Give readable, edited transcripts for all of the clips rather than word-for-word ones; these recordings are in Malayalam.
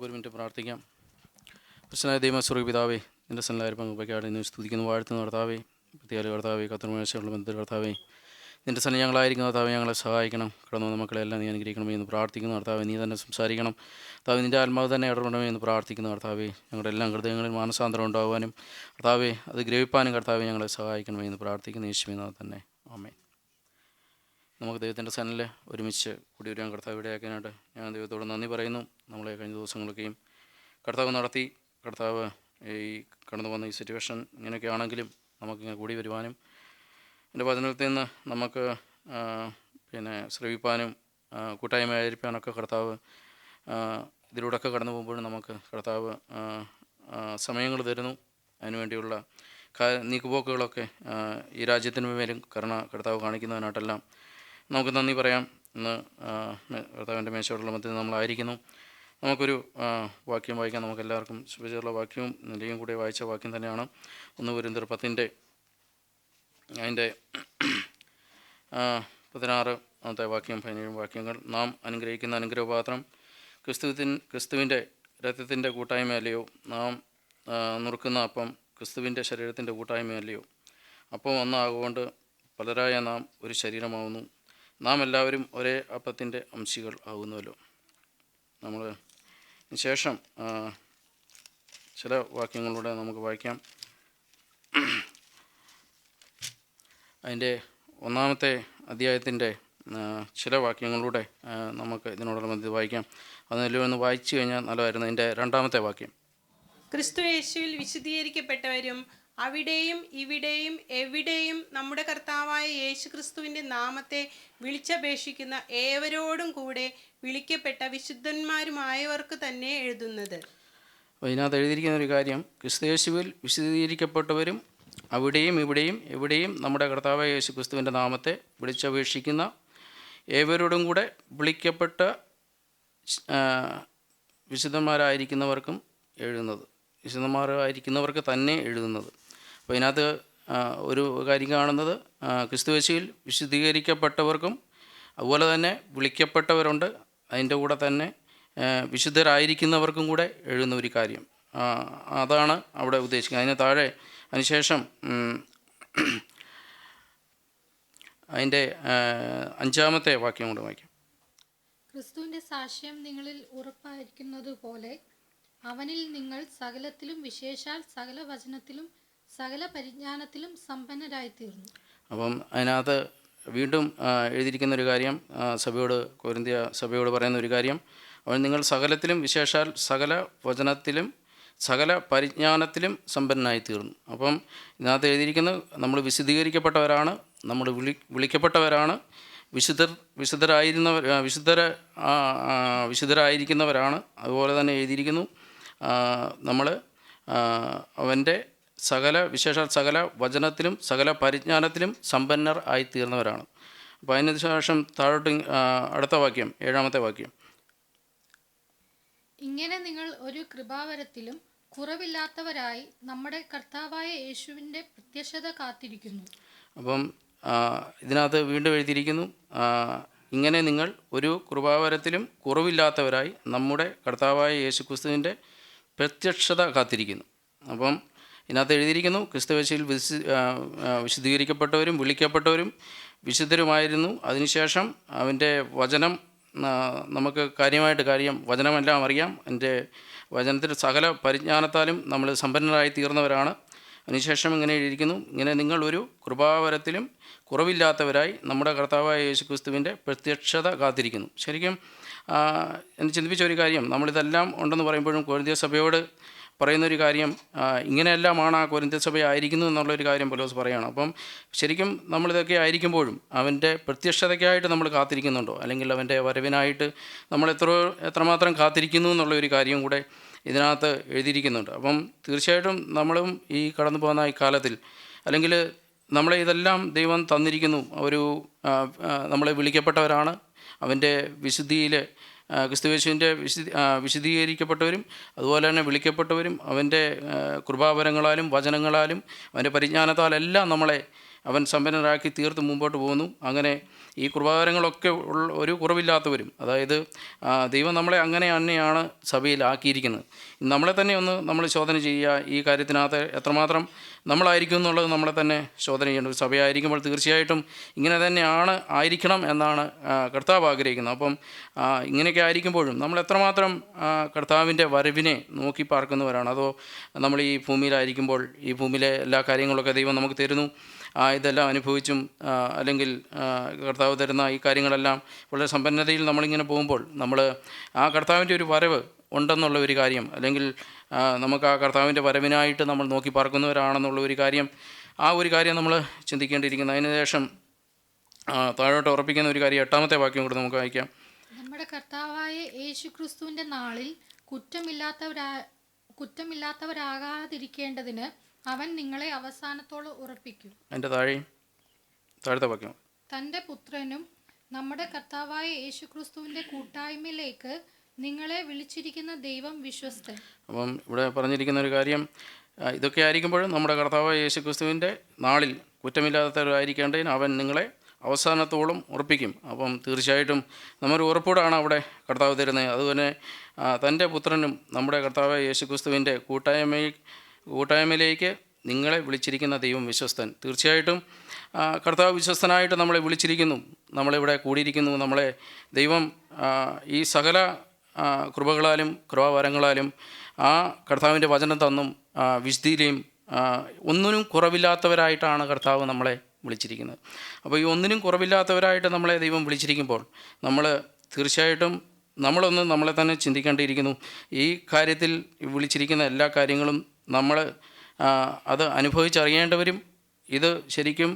നമുക്കൊരു മിനിറ്റ് പ്രാർത്ഥിക്കാം. കൃഷ്ണനായ ദൈവസ്വരൂപ പിതാവേ, നിൻ്റെ സല്ലാരും പങ്കുവയ്ക്കാതെ ഇന്ന് സ്തുതിക്കുന്നു, വാഴ്ത്തുന്ന കർത്താവേ, പ്രത്യേക കർത്താവേ, കത്തുമേശയുള്ള ബന്ധു കർത്താവേ, നിൻ്റെ സന്നിധി ഞങ്ങളായിരിക്കുന്ന കർത്താവേ, ഞങ്ങളെ സഹായിക്കണം. കടന്നു വന്ന മക്കളെല്ലാം നീ അനുഗ്രഹിക്കണമേ എന്ന് പ്രാർത്ഥിക്കുന്നു കർത്താവേ. നീ തന്നെ സംസാരിക്കണം കർത്താവേ, നിൻ്റെ ആത്മാവ് തന്നെ ഇടപെടണമേ എന്ന് പ്രാർത്ഥിക്കുന്നു കർത്താവേ. ഞങ്ങളുടെ എല്ലാ ഹൃദയങ്ങളിൽ മാനസാന്തരം ഉണ്ടാകുവാനും കർത്താവേ അത് ഗ്രഹിപ്പാനും കർത്താവേ ഞങ്ങളെ സഹായിക്കണമേ എന്ന് പ്രാർത്ഥിക്കുന്നു യേശുവിനാൽ തന്നെ. ആമേൻ. നമുക്ക് ദൈവത്തിൻ്റെ സന്നിധിയിൽ ഒരുമിച്ച് കൂടി വരാൻ കർത്താവ് ഇടയാക്കാനായിട്ട് ഞാൻ ദൈവത്തോട് നന്ദി പറയുന്നു. നമ്മളെ കഴിഞ്ഞ ദിവസങ്ങളൊക്കെയും കർത്താവ് നടത്തി. കർത്താവ് ഈ കടന്നു വന്ന ഈ സിറ്റുവേഷൻ ഇങ്ങനെയൊക്കെ ആണെങ്കിലും നമുക്കിങ്ങനെ കൂടി വരുവാനും എൻ്റെ വചനത്തിൽ നിന്ന് നമുക്ക് ശ്രവിപ്പാനും കൂട്ടായ്മയായിരിക്കാനൊക്കെ കർത്താവ് ഇതിലൂടെയൊക്കെ കടന്നു പോകുമ്പോഴും നമുക്ക് കർത്താവ് സമയങ്ങൾ തരുന്നു. അതിനുവേണ്ടിയുള്ള നീക്കുപോക്കുകളൊക്കെ ഈ രാജ്യത്തിന് മേലും കർത്താവ് കാണിക്കുന്നതിനായിട്ടെല്ലാം നമുക്ക് നന്ദി പറയാം. ഇന്ന് കർത്താവിൻ്റെ മേശയോടുള്ള മധ്യത്തിൽ നമ്മളായിരിക്കുന്നു. നമുക്കൊരു വാക്യം വായിക്കാം. നമുക്കെല്ലാവർക്കും സുപരിചിതമുള്ള വാക്യവും നിലയും കൂടി വായിച്ച വാക്യം തന്നെയാണ്. 1 കൊരിന്ത്യർ 10 അതിൻ്റെ 16 വാക്യം 17 വാക്യങ്ങൾ. നാം അനുഗ്രഹിക്കുന്ന അനുഗ്രഹപാത്രം ക്രിസ്തുവിൻ്റെ രക്തത്തിൻ്റെ കൂട്ടായ്മയല്ലയോ? നാം നുറുക്കുന്ന അപ്പം ക്രിസ്തുവിൻ്റെ ശരീരത്തിൻ്റെ കൂട്ടായ്മയല്ലയോ? അപ്പം ഒന്നാകൊണ്ട് പലരായ നാം ഒരു ശരീരമാവുന്നു. നാം എല്ലാവരും ഒരേ അപ്പത്തിൻ്റെ അംശികൾ ആകുന്നുവല്ലോ. നമ്മൾ ശേഷം ചില വാക്യങ്ങളിലൂടെ നമുക്ക് വായിക്കാം. അതിൻ്റെ 1-ാമത്തെ അധ്യായത്തിൻ്റെ ചില വാക്യങ്ങളിലൂടെ നമുക്ക് ഇതിനോടുള്ള മധ്യത്തിൽ വായിക്കാം. അതെല്ലാം ഒന്ന് വായിച്ചു കഴിഞ്ഞാൽ നല്ലതായിരുന്നു. അതിൻ്റെ 2-ാമത്തെ വാക്യം, ക്രിസ്തു യേശുവിൽ വിശുദ്ധീകരിക്കപ്പെട്ടവരും അവിടെയും ഇവിടെയും എവിടെയും നമ്മുടെ കർത്താവായ യേശു ക്രിസ്തുവിൻ്റെ നാമത്തെ വിളിച്ചപേക്ഷിക്കുന്ന ഏവരോടും കൂടെ വിളിക്കപ്പെട്ട വിശുദ്ധന്മാരുമായവർക്ക് തന്നെ എഴുതുന്നത്. അപ്പോൾ ഇതിനകത്ത് എഴുതിയിരിക്കുന്ന ഒരു കാര്യം, ക്രിസ്തു യേശുവിൽ വിശുദ്ധീകരിക്കപ്പെട്ടവരും അവിടെയും ഇവിടെയും എവിടെയും നമ്മുടെ കർത്താവായ യേശു ക്രിസ്തുവിൻ്റെ നാമത്തെ വിളിച്ചപേക്ഷിക്കുന്ന ഏവരോടും കൂടെ വിളിക്കപ്പെട്ട വിശുദ്ധന്മാരായിരിക്കുന്നവർക്കും എഴുതുന്നത്. വിശുദ്ധന്മാരായിരിക്കുന്നവർക്ക് തന്നെ എഴുതുന്നത്. അപ്പോൾ ഇതിനകത്ത് ഒരു കാര്യം കാണുന്നത്, ക്രിസ്തു യേശുവിൽ വിശുദ്ധീകരിക്കപ്പെട്ടവർക്കും അതുപോലെ തന്നെ വിളിക്കപ്പെട്ടവരുണ്ട്, അതിൻ്റെ കൂടെ തന്നെ വിശുദ്ധരായിരിക്കുന്നവർക്കും കൂടെ എഴുതുന്ന ഒരു കാര്യം. അതാണ് അവിടെ ഉദ്ദേശിക്കുന്നത്. അതിന് താഴെ അതിനുശേഷം അതിൻ്റെ 5-ാമത്തെ വാക്യം കൊണ്ട് വായിക്കാം. ക്രിസ്തുവിൻ്റെ സാക്ഷ്യം നിങ്ങളിൽ ഉറപ്പായിരിക്കുന്നത് പോലെ അവനിൽ നിങ്ങൾ സകലത്തിലും വിശേഷാൽ സകല വചനത്തിലും സകല പരിജ്ഞാനത്തിലും സമ്പന്നരായിത്തീർന്നു. അപ്പം അതിനകത്ത് വീണ്ടും എഴുതിയിരിക്കുന്ന ഒരു കാര്യം, കൊരിന്ത്യ സഭയോട് പറയുന്ന ഒരു കാര്യം, അവൻ നിങ്ങൾ സകലത്തിലും വിശേഷാൽ സകല വചനത്തിലും സകല പരിജ്ഞാനത്തിലും സമ്പന്നനായിത്തീർന്നു. അപ്പം ഇതിനകത്ത് എഴുതിയിരിക്കുന്നത് നമ്മൾ വിശുദ്ധീകരിക്കപ്പെട്ടവരാണ്, നമ്മൾ വിളിക്കപ്പെട്ടവരാണ്, വിശുദ്ധരായിരിക്കുന്നവരാണ്. അതുപോലെ തന്നെ എഴുതിയിരിക്കുന്നു നമ്മൾ അവൻ്റെ വിശേഷാൽ സകല വചനത്തിലും സകല പരിജ്ഞാനത്തിലും സമ്പന്നർ ആയിത്തീർന്നവരാണ്. അപ്പോൾ അതിന് ശേഷം താഴോട്ട് അടുത്ത വാക്യം, 7-ാമത്തെ വാക്യം, ഇങ്ങനെ നിങ്ങൾ ഒരു കൃപാവരത്തിലും കുറവില്ലാത്തവരായി നമ്മുടെ കർത്താവായ യേശുവിൻ്റെ പ്രത്യക്ഷത കാത്തിരിക്കുന്നു. അപ്പം ഇതിനകത്ത് വീണ്ടും എഴുതിയിരിക്കുന്നു, ഇങ്ങനെ നിങ്ങൾ ഒരു കൃപാവരത്തിലും കുറവില്ലാത്തവരായി നമ്മുടെ കർത്താവായ യേശു ക്രിസ്തുവിൻ്റെ പ്രത്യക്ഷത കാത്തിരിക്കുന്നു. അപ്പം ഇതിനകത്ത് എഴുതിയിരിക്കുന്നു, ക്രിസ്തുവേശുവിൽ വിശുദ്ധീകരിക്കപ്പെട്ടവരും വിളിക്കപ്പെട്ടവരും വിശുദ്ധരുമായിരുന്നു. അതിനുശേഷം അവൻ്റെ വചനം നമുക്ക് വചനമെല്ലാം അറിയാം. എൻ്റെ വചനത്തിൽ സകല പരിജ്ഞാനത്താലും നമ്മൾ സമ്പന്നരായി തീർന്നവരാണ്. അതിനുശേഷം ഇങ്ങനെ എഴുതിയിരിക്കുന്നു, ഇങ്ങനെ നിങ്ങൾ ഒരു കൃപാവരത്തിലും കുറവില്ലാത്തവരായി നമ്മുടെ കർത്താവായ യേശു ക്രിസ്തുവിൻ്റെ പ്രത്യക്ഷത കാത്തിരിക്കുന്നു. ശരിക്കും എന്ന് ചിന്തിപ്പിച്ച ഒരു കാര്യം, നമ്മളിതെല്ലാം ഉണ്ടെന്ന് പറയുമ്പോഴും കൊരിന്ത്യ സഭയോട് പറയുന്നൊരു കാര്യം, ഇങ്ങനെയെല്ലാമാണ് ആ കൊരിന്ത്യ സഭ ആയിരിക്കുന്നു എന്നുള്ളൊരു കാര്യം പൗലോസ് പറയുകയാണ്. അപ്പം ശരിക്കും നമ്മളിതൊക്കെ ആയിരിക്കുമ്പോഴും അവൻ്റെ പ്രത്യക്ഷതയ്ക്കായിട്ട് നമ്മൾ കാത്തിരിക്കുന്നുണ്ടോ, അല്ലെങ്കിൽ അവൻ്റെ വരവിനായിട്ട് നമ്മൾ എത്രമാത്രം കാത്തിരിക്കുന്നു എന്നുള്ളൊരു കാര്യം കൂടെ ഇതിനകത്ത് എഴുതിയിരിക്കുന്നുണ്ട്. അപ്പം തീർച്ചയായിട്ടും നമ്മളും ഈ കടന്നു പോകുന്ന ഈ കാലത്തിൽ, അല്ലെങ്കിൽ നമ്മളെ ഇതെല്ലാം ദൈവം തന്നിരിക്കുന്നു. നമ്മളെ വിളിക്കപ്പെട്ടവരാണ്, അവൻ്റെ വിശുദ്ധിയിൽ ക്രിസ്തുയേശുവിൻ്റെ വിശുദ്ധീകരിക്കപ്പെട്ടവരും അതുപോലെ തന്നെ വിളിക്കപ്പെട്ടവരും അവൻ്റെ കൃപാവരങ്ങളാലും വചനങ്ങളാലും അവൻ്റെ പരിജ്ഞാനത്താലെല്ലാം നമ്മളെ അവൻ സമ്പന്നരാക്കി തീർത്ത് മുമ്പോട്ട് പോകുന്നു. അങ്ങനെ ഈ കൃപാവരങ്ങളൊക്കെ ഒരു കുറവില്ലാത്തവരും, അതായത് ദൈവം നമ്മളെ അങ്ങനെ തന്നെയാണ് സഭയിലാക്കിയിരിക്കുന്നത്. നമ്മളെ തന്നെ ഒന്ന് നമ്മൾ ശോധന ചെയ്യുക. ഈ കാര്യത്തിനകത്ത് എത്രമാത്രം നമ്മളായിരിക്കും എന്നുള്ളത് നമ്മളെ തന്നെ ശോധന ചെയ്യേണ്ടത്. സഭയായിരിക്കുമ്പോൾ തീർച്ചയായിട്ടും ഇങ്ങനെ തന്നെയാണ് ആയിരിക്കണം എന്നാണ് കർത്താവ് ആഗ്രഹിക്കുന്നത്. അപ്പം ഇങ്ങനെയൊക്കെ ആയിരിക്കുമ്പോഴും നമ്മൾ എത്രമാത്രം കർത്താവിൻ്റെ വരവിനെ നോക്കി പാർക്കുന്നവരാണ്. അതോ നമ്മൾ ഈ ഭൂമിയിലായിരിക്കുമ്പോൾ ഈ ഭൂമിയിലെ എല്ലാ കാര്യങ്ങളൊക്കെ ദൈവം നമുക്ക് തരുന്നു, ഇതെല്ലാം അനുഭവിച്ചും അല്ലെങ്കിൽ കർത്താവ് തരുന്ന ഈ കാര്യങ്ങളെല്ലാം വളരെ സമ്പന്നതയിൽ നമ്മളിങ്ങനെ പോകുമ്പോൾ നമ്മൾ ആ കർത്താവിൻ്റെ ഒരു വരവ് ഉണ്ടെന്നുള്ള ഒരു കാര്യം, അല്ലെങ്കിൽ നമുക്ക് ആ കർത്താവിൻ്റെ വരവിനായിട്ട് നമ്മൾ നോക്കി പാർക്കുന്നവരാണെന്നുള്ള ഒരു കാര്യം, ആ ഒരു കാര്യം നമ്മൾ ചിന്തിക്കേണ്ടിയിരിക്കുന്നു. അതിനുശേഷം താഴോട്ട് ഉറപ്പിക്കുന്ന ഒരു കാര്യം 8-ാമത്തെ വാക്യം കൂടെ നമുക്ക് വായിക്കാം. നമ്മുടെ കർത്താവായ യേശു ക്രിസ്തുവിൻ്റെ നാളിൽ കുറ്റമില്ലാത്തവരാകാതിരിക്കേണ്ടതിന് അവൻ നിങ്ങളെ അവസാനത്തോളം ഉറപ്പിക്കും. അതിൻ്റെ താഴത്തെ വാക്യം. തൻ്റെ പുത്രനും നമ്മുടെ കർത്താവായ യേശു ക്രിസ്തുവിൻ്റെ കൂട്ടായ്മയിലേക്ക് നിങ്ങളെ വിളിച്ചിരിക്കുന്ന ദൈവം വിശ്വസ്തൻ. അപ്പം ഇവിടെ പറഞ്ഞിരിക്കുന്ന ഒരു കാര്യം, ഇതൊക്കെ ആയിരിക്കുമ്പോഴും നമ്മുടെ കർത്താവായ യേശു ക്രിസ്തുവിൻ്റെ നാളിൽ കുറ്റമില്ലാത്തവരായിരിക്കേണ്ടതിന് അവൻ നിങ്ങളെ അവസാനത്തോളം ഉറപ്പിക്കും. അപ്പം തീർച്ചയായിട്ടും നമ്മൊരു ഉറപ്പോടാണ് അവിടെ കർത്താവ് തരുന്നത്. അതുപോലെ തൻ്റെ പുത്രനും നമ്മുടെ കർത്താവായ യേശു ക്രിസ്തുവിൻ്റെ കൂട്ടായ്മയിലേക്ക് നിങ്ങളെ വിളിച്ചിരിക്കുന്ന ദൈവം വിശ്വസ്തൻ. തീർച്ചയായിട്ടും കർത്താവ് വിശ്വസ്തനായിട്ട് നമ്മളെ വിളിച്ചിരിക്കുന്നു, നമ്മളിവിടെ കൂടിയിരിക്കുന്നു. നമ്മളെ ദൈവം ഈ സകല കൃപകളാലും കൃപാവരങ്ങളാലും ആ കർത്താവിൻ്റെ വചനം തന്നും വിശുദ്ധിയിലെയും ഒന്നിനും കുറവില്ലാത്തവരായിട്ടാണ് കർത്താവ് നമ്മളെ വിളിച്ചിരിക്കുന്നത്. അപ്പോൾ ഈ ഒന്നിനും കുറവില്ലാത്തവരായിട്ട് നമ്മളെ ദൈവം വിളിച്ചിരിക്കുമ്പോൾ നമ്മൾ തീർച്ചയായിട്ടും നമ്മളെ തന്നെ ചിന്തിക്കേണ്ടിയിരിക്കുന്നു. ഈ കാര്യത്തിൽ വിളിച്ചിരിക്കുന്ന എല്ലാ കാര്യങ്ങളും നമ്മൾ അത് അനുഭവിച്ചറിയേണ്ടവരും, ഇത് ശരിക്കും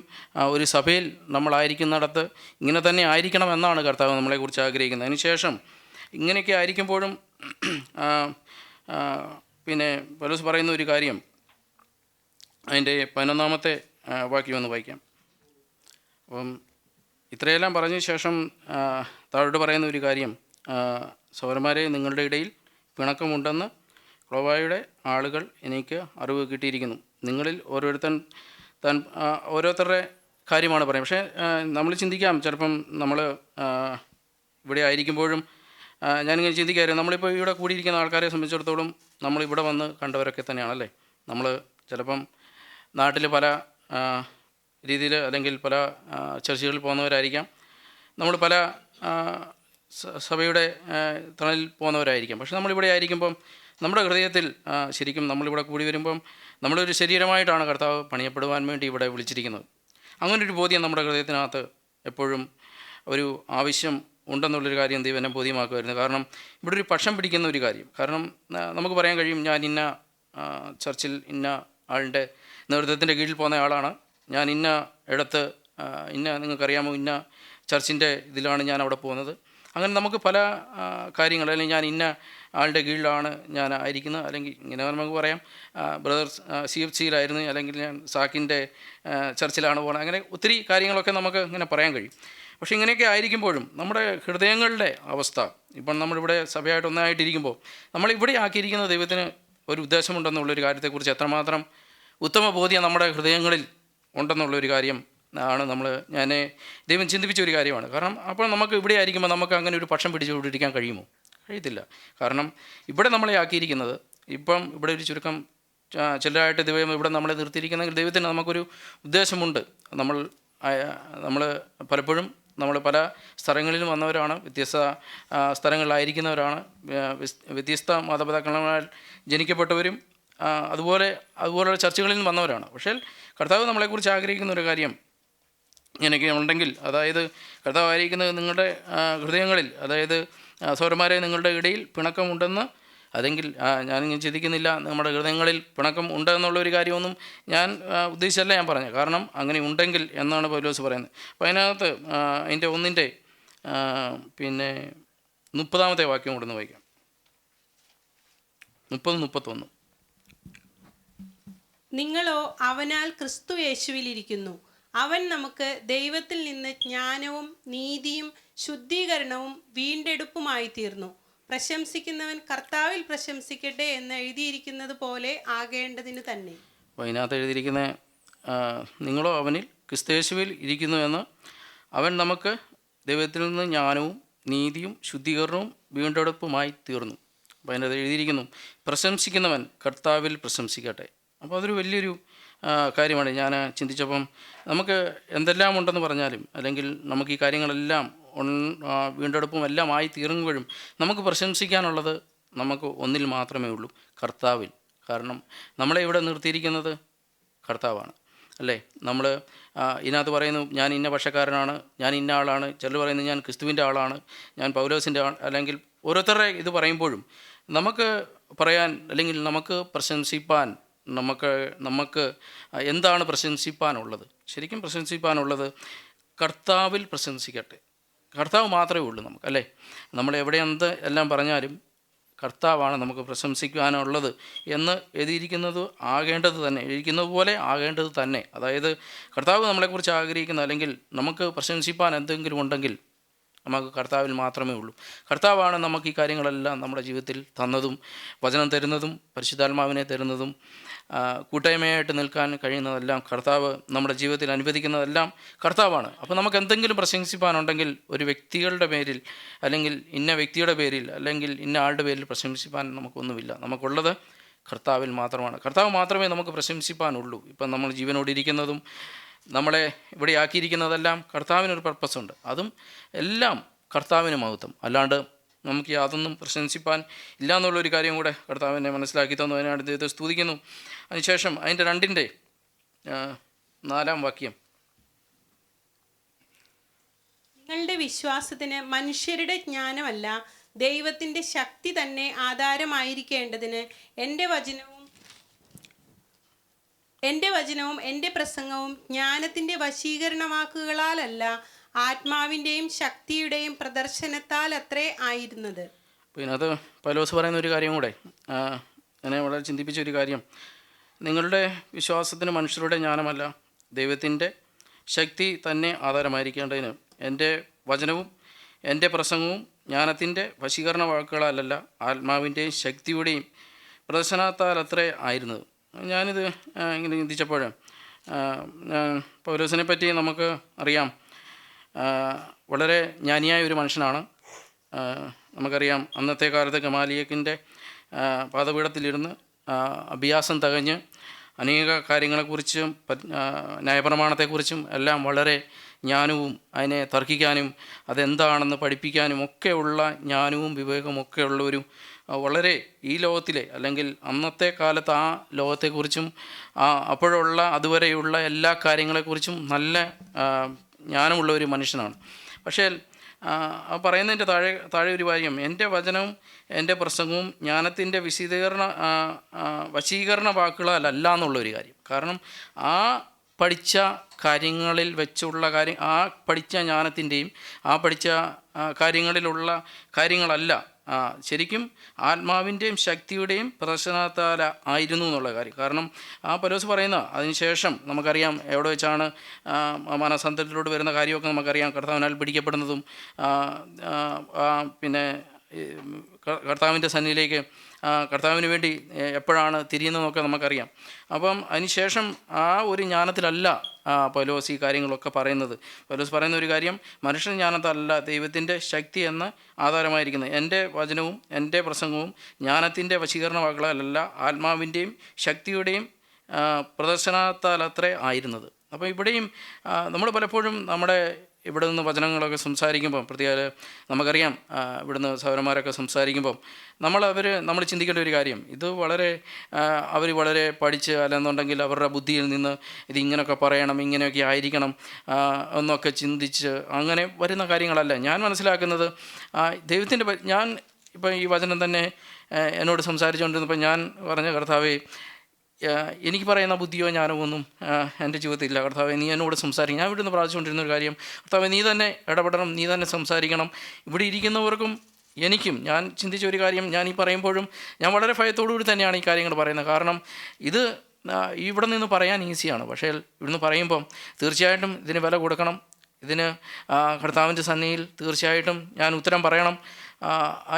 ഒരു സഭയിൽ നമ്മളായിരിക്കുന്നിടത്ത് ഇങ്ങനെ തന്നെ ആയിരിക്കണമെന്നാണ് കർത്താവ് നമ്മളെക്കുറിച്ച് ആഗ്രഹിക്കുന്നത്. അതിനുശേഷം ഇങ്ങനെയൊക്കെ ആയിരിക്കുമ്പോഴും പിന്നെ പൗലോസ് പറയുന്ന ഒരു കാര്യം, അതിൻ്റെ 11-ാമത്തെ വാക്യം ഒന്ന് വായിക്കാം. അപ്പം ഇത്രയെല്ലാം പറഞ്ഞ ശേഷം താഴോട്ട് പറയുന്ന ഒരു കാര്യം, സഹോദരന്മാരെ, നിങ്ങളുടെ ഇടയിൽ പിണക്കമുണ്ടെന്ന് ക്ലോവായുടെ ആളുകൾ എനിക്ക് അറിവ് കിട്ടിയിരിക്കുന്നു. നിങ്ങളിൽ ഓരോരുത്തരുടെ കാര്യമാണ് പറയും. പക്ഷേ നമ്മൾ ചിന്തിക്കാം, ചിലപ്പം നമ്മൾ ഇവിടെ ആയിരിക്കുമ്പോഴും ഞാനിങ്ങനെ ചിന്തിക്കാമായിരുന്നു, നമ്മളിപ്പോൾ ഇവിടെ കൂടിയിരിക്കുന്ന ആൾക്കാരെ സംബന്ധിച്ചിടത്തോളം നമ്മളിവിടെ വന്ന് കണ്ടവരൊക്കെ തന്നെയാണല്ലേ. നമ്മൾ ചിലപ്പം നാട്ടിൽ പല രീതിയിൽ അല്ലെങ്കിൽ പല ചർച്ചുകളിൽ പോകുന്നവരായിരിക്കാം, നമ്മൾ പല സഭയുടെ തണലിൽ പോകുന്നവരായിരിക്കാം. പക്ഷെ നമ്മളിവിടെ ആയിരിക്കുമ്പം നമ്മുടെ ഹൃദയത്തിൽ ശരിക്കും നമ്മളിവിടെ കൂടി വരുമ്പം നമ്മളൊരു ശരീരമായിട്ടാണ് കർത്താവ് പണിയപ്പെടുവാൻ വേണ്ടി ഇവിടെ വിളിച്ചിരിക്കുന്നത്. അങ്ങനൊരു ബോധ്യം നമ്മുടെ ഹൃദയത്തിനകത്ത് എപ്പോഴും ഒരു ആവശ്യം ഉണ്ടെന്നുള്ളൊരു കാര്യം ദൈവം എന്നെ ബോധ്യമാക്കുമായിരുന്നു. കാരണം ഇവിടെ ഒരു പക്ഷം പിടിക്കുന്ന ഒരു കാര്യം, കാരണം നമുക്ക് പറയാൻ കഴിയും, ഞാൻ ഇന്ന ചർച്ചിൽ ഇന്ന ആളിൻ്റെ നേതൃത്വത്തിൻ്റെ കീഴിൽ പോകുന്ന ആളാണ്, ഞാൻ ഇന്ന ഇടത്ത് നിങ്ങൾക്കറിയാമോ ഇന്ന ചർച്ചിൻ്റെ ഇതിലാണ് ഞാൻ അവിടെ പോകുന്നത്. അങ്ങനെ നമുക്ക് പല കാര്യങ്ങൾ, അല്ലെങ്കിൽ ഞാൻ ഇന്ന ആളുടെ കീഴിലാണ് ഞാൻ ആയിരിക്കുന്നത്, അല്ലെങ്കിൽ ഇങ്ങനെ നമുക്ക് പറയാം ബ്രദർ CFCയിലായിരുന്നു, അല്ലെങ്കിൽ ഞാൻ സാക്കിൻ്റെ ചർച്ചിലാണ് പോകുന്നത്. അങ്ങനെ ഒത്തിരി കാര്യങ്ങളൊക്കെ നമുക്ക് ഇങ്ങനെ പറയാൻ കഴിയും. പക്ഷേ ഇങ്ങനെയൊക്കെ ആയിരിക്കുമ്പോഴും നമ്മുടെ ഹൃദയങ്ങളുടെ അവസ്ഥ, ഇപ്പം നമ്മളിവിടെ സഭയായിട്ട് ഒന്നായിട്ടിരിക്കുമ്പോൾ നമ്മളിവിടെ ആക്കിയിരിക്കുന്ന ദൈവത്തിന് ഒരു ഉദ്ദേശമുണ്ടെന്നുള്ളൊരു കാര്യത്തെക്കുറിച്ച് എത്രമാത്രം ഉത്തമ ബോധ്യം നമ്മുടെ ഹൃദയങ്ങളിൽ ഉണ്ടെന്നുള്ളൊരു കാര്യം ആണ് ഞാൻ ദൈവം ചിന്തിപ്പിച്ച ഒരു കാര്യമാണ്. കാരണം അപ്പോൾ നമുക്ക് ഇവിടെ ആയിരിക്കുമ്പോൾ നമുക്ക് അങ്ങനെ ഒരു പക്ഷം പിടിച്ചുകൊണ്ടിരിക്കാൻ കഴിയുമോ? കഴിയത്തില്ല. കാരണം ഇവിടെ നമ്മളെ ആക്കിയിരിക്കുന്നത്, ഇപ്പം ഇവിടെ ഒരു ചുരുക്കം ചിലരായിട്ട് ദൈവം ഇവിടെ നമ്മളെ നിർത്തിയിരിക്കുന്നെങ്കിൽ ദൈവത്തിന് നമുക്കൊരു ഉദ്ദേശമുണ്ട്. നമ്മൾ പലപ്പോഴും നമ്മൾ പല സ്ഥലങ്ങളിലും വന്നവരാണ്, വ്യത്യസ്ത സ്ഥലങ്ങളിലായിരിക്കുന്നവരാണ്, വ്യത്യസ്ത മാതാപിതാക്കളാൽ ജനിക്കപ്പെട്ടവരും അതുപോലെയുള്ള ചർച്ചകളിൽ നിന്ന് വന്നവരാണ്. പക്ഷേ കർത്താവ് നമ്മളെക്കുറിച്ച് ആഗ്രഹിക്കുന്ന ഒരു കാര്യം ഇങ്ങനെയൊക്കെ ഉണ്ടെങ്കിൽ, അതായത് കർത്താവ് ആയിരിക്കുന്നത് നിങ്ങളുടെ ഹൃദയങ്ങളിൽ, അതായത് സഹോദരന്മാരെ, നിങ്ങളുടെ ഇടയിൽ പിണക്കമുണ്ടെന്ന്, അതെങ്കിൽ ഞാനിങ്ങനെ ചിന്തിക്കുന്നില്ല നമ്മുടെ ഹൃദയങ്ങളിൽ പിണക്കം ഉണ്ട് എന്നുള്ളൊരു കാര്യമൊന്നും ഞാൻ ഉദ്ദേശിച്ചല്ല ഞാൻ പറഞ്ഞത്. കാരണം അങ്ങനെ ഉണ്ടെങ്കിൽ എന്നാണ് പൗലോസ് പറയുന്നത്. അപ്പോൾ അതിനകത്ത് അതിൻ്റെ 1-ന്റെ പിന്നെ 30-ാമത്തെ വാക്യം കൊണ്ടൊന്ന് വായിക്കാം. 30-31. നിങ്ങളോ അവനാൽ ക്രിസ്തു യേശുവിലിരിക്കുന്നു. അവൻ നമുക്ക് ദൈവത്തിൽ നിന്ന് ജ്ഞാനവും നീതിയും ശുദ്ധീകരണവും വീണ്ടെടുപ്പുമായി തീർന്നു. പ്രശംസിക്കുന്നവൻ കർത്താവിൽ പ്രശംസിക്കട്ടെ എന്ന് എഴുതിയിരിക്കുന്നത് പോലെ ആകേണ്ടതിന് തന്നെ. അപ്പോൾ അതിനകത്ത് എഴുതിയിരിക്കുന്ന നിങ്ങളോ അവനിൽ ക്രിസ്തയേശുവിൽ ഇരിക്കുന്നു എന്ന് അവൻ നമുക്ക് ദൈവത്തിൽ നിന്ന് ജ്ഞാനവും നീതിയും ശുദ്ധീകരണവും വീണ്ടെടുപ്പുമായി തീർന്നു. അപ്പോൾ അതിൻ്റെ അത് എഴുതിയിരിക്കുന്നു, പ്രശംസിക്കുന്നവൻ കർത്താവിൽ പ്രശംസിക്കട്ടെ. അപ്പോൾ അതൊരു വലിയൊരു കാര്യമാണ്. ഞാൻ ചിന്തിച്ചപ്പം നമുക്ക് എന്തെല്ലാം ഉണ്ടെന്ന് പറഞ്ഞാലും, അല്ലെങ്കിൽ നമുക്ക് ഈ കാര്യങ്ങളെല്ലാം വീണ്ടെടുപ്പും എല്ലാം ആയി തീർന്നുമ്പോഴും നമുക്ക് പ്രശംസിക്കാനുള്ളത് നമുക്ക് ഒന്നിൽ മാത്രമേ ഉള്ളൂ, കർത്താവിൽ. കാരണം നമ്മളെ ഇവിടെ നിർത്തിയിരിക്കുന്നത് കർത്താവാണ്, അല്ലേ? നമ്മൾ ഇതിനകത്ത് പറയുന്നു, ഞാൻ ഇന്ന പക്ഷക്കാരനാണ്, ഞാൻ ഇന്ന ആളാണ്. ചിലർ പറയുന്നു ഞാൻ ക്രിസ്തുവിൻ്റെ ആളാണ്, ഞാൻ പൗലോസിൻ്റെ ആൾ. അല്ലെങ്കിൽ ഓരോരുത്തരുടെ ഇത് പറയുമ്പോഴും നമുക്ക് പറയാൻ, അല്ലെങ്കിൽ നമുക്ക് പ്രശംസിപ്പാൻ, നമുക്ക് എന്താണ് പ്രശംസിപ്പാനുള്ളത്? ശരിക്കും പ്രശംസിപ്പാനുള്ളത് കർത്താവിൽ പ്രശംസിക്കട്ടെ. കർത്താവ് മാത്രമേ ഉള്ളൂ നമുക്ക്, അല്ലേ? നമ്മൾ എവിടെ എന്ത് എല്ലാം പറഞ്ഞാലും കർത്താവാണ് നമുക്ക് പ്രശംസിക്കാനുള്ളത് എന്ന് എഴുതിയിരിക്കുന്നത് എഴുതിയിരിക്കുന്നത് പോലെ ആകേണ്ടത് തന്നെ. അതായത് കർത്താവ് നമ്മളെക്കുറിച്ച് ആഗ്രഹിക്കുന്ന, അല്ലെങ്കിൽ നമുക്ക് പ്രശംസിപ്പാൻ എന്തെങ്കിലും ഉണ്ടെങ്കിൽ നമുക്ക് കർത്താവിൽ മാത്രമേ ഉള്ളൂ. കർത്താവാണ് നമുക്ക് ഈ കാര്യങ്ങളെല്ലാം നമ്മുടെ ജീവിതത്തിൽ തന്നതും, വചനം തരുന്നതും, പരിശുദ്ധാത്മാവിനെ തരുന്നതും, കൂട്ടായ്മയായിട്ട് നിൽക്കാൻ കഴിയുന്നതെല്ലാം കർത്താവ് നമ്മുടെ ജീവിതത്തിൽ അനുവദിക്കുന്നതെല്ലാം കർത്താവാണ്. അപ്പോൾ നമുക്ക് എന്തെങ്കിലും പ്രശംസിപ്പാനുണ്ടെങ്കിൽ ഒരു വ്യക്തികളുടെ പേരിൽ, അല്ലെങ്കിൽ ഇന്ന വ്യക്തിയുടെ പേരിൽ, അല്ലെങ്കിൽ ഇന്ന ആളുടെ പേരിൽ പ്രശംസിപ്പാൻ നമുക്കൊന്നുമില്ല. നമുക്കുള്ളത് കർത്താവിൽ മാത്രമാണ്. കർത്താവ് മാത്രമേ നമുക്ക് പ്രശംസിപ്പാനുള്ളൂ. ഇപ്പം നമ്മൾ ജീവനോടിരിക്കുന്നതും നമ്മളെ ഇവിടെ ആക്കിയിരിക്കുന്നതെല്ലാം കർത്താവിനൊരു പർപ്പസുണ്ട്. അതും എല്ലാം കർത്താവിന് മഹത്വം. അല്ലാണ്ട് നമുക്ക് യാതൊന്നും പ്രശംസിപ്പാൻ ഇല്ല എന്നുള്ളൊരു കാര്യം കൂടെ കർത്താവിനെ മനസ്സിലാക്കി തന്നു. അതിനാണ് ദൈവത്തെ സ്തുതിക്കുന്നു. അതിനുശേഷം അതിൻ്റെ 2:4 വാക്യം, നിങ്ങളുടെ വിശ്വാസത്തിന് മനുഷ്യരുടെ ജ്ഞാനമല്ല, ദൈവത്തിൻ്റെ ശക്തി തന്നെ ആധാരമായിരിക്കേണ്ടതിന് എൻ്റെ വചനവും എൻ്റെ പ്രസംഗവും ജ്ഞാനത്തിൻ്റെ വശീകരണവാക്കുകളാലല്ല, ആത്മാവിൻ്റെയും ശക്തിയുടെയും പ്രദർശനത്താൽ അത്രേ ആയിരുന്നത്. പിന്നെ അത് പൗലോസ് പറയുന്ന ഒരു കാര്യം കൂടെ എന്നെ വളരെ ചിന്തിപ്പിച്ച ഒരു കാര്യം, നിങ്ങളുടെ വിശ്വാസത്തിന് മനുഷ്യരുടെ ജ്ഞാനമല്ല, ദൈവത്തിൻ്റെ ശക്തി തന്നെ ആധാരമായിരിക്കേണ്ടതിന് എൻ്റെ വചനവും എൻ്റെ പ്രസംഗവും ജ്ഞാനത്തിൻ്റെ വശീകരണ വാക്കുകളാലല്ല, ആത്മാവിൻ്റെയും ശക്തിയുടെയും പ്രദർശനത്താൽ അത്രേ ആയിരുന്നത്. ഞാനിത് ഇങ്ങനെ ചിന്തിച്ചപ്പോൾ പൗലോസിനെ പറ്റി നമുക്ക് അറിയാം, വളരെ ജ്ഞാനിയായ ഒരു മനുഷ്യനാണ്. നമുക്കറിയാം, അന്നത്തെ കാലത്ത് ഗമാലിയക്കിൻ്റെ പാദപീഠത്തിലിരുന്ന് അഭ്യാസം തികഞ്ഞ് അനേക കാര്യങ്ങളെക്കുറിച്ചും ന്യായപ്രമാണത്തെക്കുറിച്ചും എല്ലാം വളരെ ജ്ഞാനവും, അതിനെ തർക്കിക്കാനും അതെന്താണെന്ന് പഠിപ്പിക്കാനും ഒക്കെയുള്ള ജ്ഞാനവും വിവേകമൊക്കെയുള്ള ഒരു വളരെ ഈ ലോകത്തിലെ, അല്ലെങ്കിൽ അന്നത്തെ കാലത്ത് ആ ലോകത്തെക്കുറിച്ചും അപ്പോഴുള്ള അതുവരെയുള്ള എല്ലാ കാര്യങ്ങളെക്കുറിച്ചും നല്ല ജ്ഞാനമുള്ള ഒരു മനുഷ്യനാണ്. പക്ഷേ പറയുന്നതിൻ്റെ താഴെ ഒരു കാര്യം, എൻ്റെ വചനവും എൻ്റെ പ്രസംഗവും ജ്ഞാനത്തിൻ്റെ വശീകരണ വാക്കുകളല്ല എന്നുള്ളൊരു കാര്യം. കാരണം ആ പഠിച്ച കാര്യങ്ങളിൽ വെച്ചുള്ള ആ പഠിച്ച ജ്ഞാനത്തിൻ്റെയും ആ പഠിച്ച കാര്യങ്ങളിലുള്ള കാര്യങ്ങളല്ല, ശരിക്കും ആത്മാവിൻ്റെയും ശക്തിയുടെയും പ്രദർശനത്താൽ ആയിരുന്നു എന്നുള്ള കാര്യം. കാരണം ആ പൗലോസ് പറയുന്ന അതിനുശേഷം നമുക്കറിയാം എവിടെ വെച്ചാണ് മാനസാന്തരത്തിലൂടെ വരുന്ന കാര്യമൊക്കെ നമുക്കറിയാം, കർത്താവിനാൽ പിടിക്കപ്പെടുന്നതും പിന്നെ കർത്താവിൻ്റെ സന്നിധിയിലേക്ക് കർത്താവിന് വേണ്ടി എപ്പോഴാണ് തിരിയുന്നതെന്നൊക്കെ നമുക്കറിയാം. അപ്പം അതിനുശേഷം ആ ഒരു ജ്ഞാനത്തിലല്ല പൗലോസ് ഈ കാര്യങ്ങളൊക്കെ പറയുന്നത്. പൗലോസ് പറയുന്ന ഒരു കാര്യം, മനുഷ്യ ജ്ഞാനത്തല്ല, ദൈവത്തിൻ്റെ ശക്തി എന്ന് ആധാരമായിരിക്കുന്നത്. എൻ്റെ വചനവും എൻ്റെ പ്രസംഗവും ജ്ഞാനത്തിൻ്റെ വശീകരണ വാക്കുകളല്ല, ആത്മാവിൻ്റെയും ശക്തിയുടെയും പ്രദർശനത്താൽ അത്രേ ആയിരുന്നത്. അപ്പോൾ ഇവിടെയും നമ്മൾ പലപ്പോഴും നമ്മുടെ ഇവിടെ നിന്ന് വചനങ്ങളൊക്കെ സംസാരിക്കുമ്പം, പ്രത്യേകം നമുക്കറിയാം ഇവിടുന്ന് സഹോദരന്മാരൊക്കെ സംസാരിക്കുമ്പം നമ്മൾ ചിന്തിക്കേണ്ട ഒരു കാര്യം, ഇത് അവർ വളരെ പഠിച്ച് അല്ലെന്നുണ്ടെങ്കിൽ അവരുടെ ബുദ്ധിയിൽ നിന്ന് ഇതിങ്ങനെയൊക്കെ പറയണം, ഇങ്ങനെയൊക്കെ ആയിരിക്കണം എന്നൊക്കെ ചിന്തിച്ച് അങ്ങനെ വരുന്ന കാര്യങ്ങളല്ല. ഞാൻ മനസ്സിലാക്കുന്നത് ദൈവത്തിൻ്റെ ഞാൻ ഇപ്പം ഈ വചനം തന്നെ എന്നോട് സംസാരിച്ചുകൊണ്ടിരുന്നപ്പോൾ ഞാൻ പറഞ്ഞ, കർത്താവേ, എനിക്ക് പറയുന്ന ബുദ്ധിയോ ജ്ഞാനമോ ഒന്നും എൻ്റെ ജീവിതത്തിലില്ല. കർത്താവേ, നീ എന്നോട് സംസാരിക്കും. ഞാൻ ഇവിടുന്ന് പ്രാർത്ഥിച്ചുകൊണ്ടിരുന്ന ഒരു കാര്യം, കർത്താവേ, നീ തന്നെ ഇടപെടണം, നീ തന്നെ സംസാരിക്കണം. ഇവിടെ ഇരിക്കുന്നവർക്കും എനിക്കും ഞാൻ ചിന്തിച്ച ഒരു കാര്യം, ഞാൻ ഈ പറയുമ്പോഴും ഞാൻ വളരെ ഭയത്തോടുകൂടി തന്നെയാണ് ഈ കാര്യങ്ങൾ പറയുന്നത്. കാരണം ഇത് ഇവിടെ നിന്ന് പറയാൻ ഈസിയാണ്, പക്ഷേ ഇവിടുന്ന് പറയുമ്പം തീർച്ചയായിട്ടും ഇതിന് വില കൊടുക്കണം. ഇതിന് കർത്താവിൻ്റെ സന്നിധിയിൽ തീർച്ചയായിട്ടും ഞാൻ ഉത്തരം പറയണം.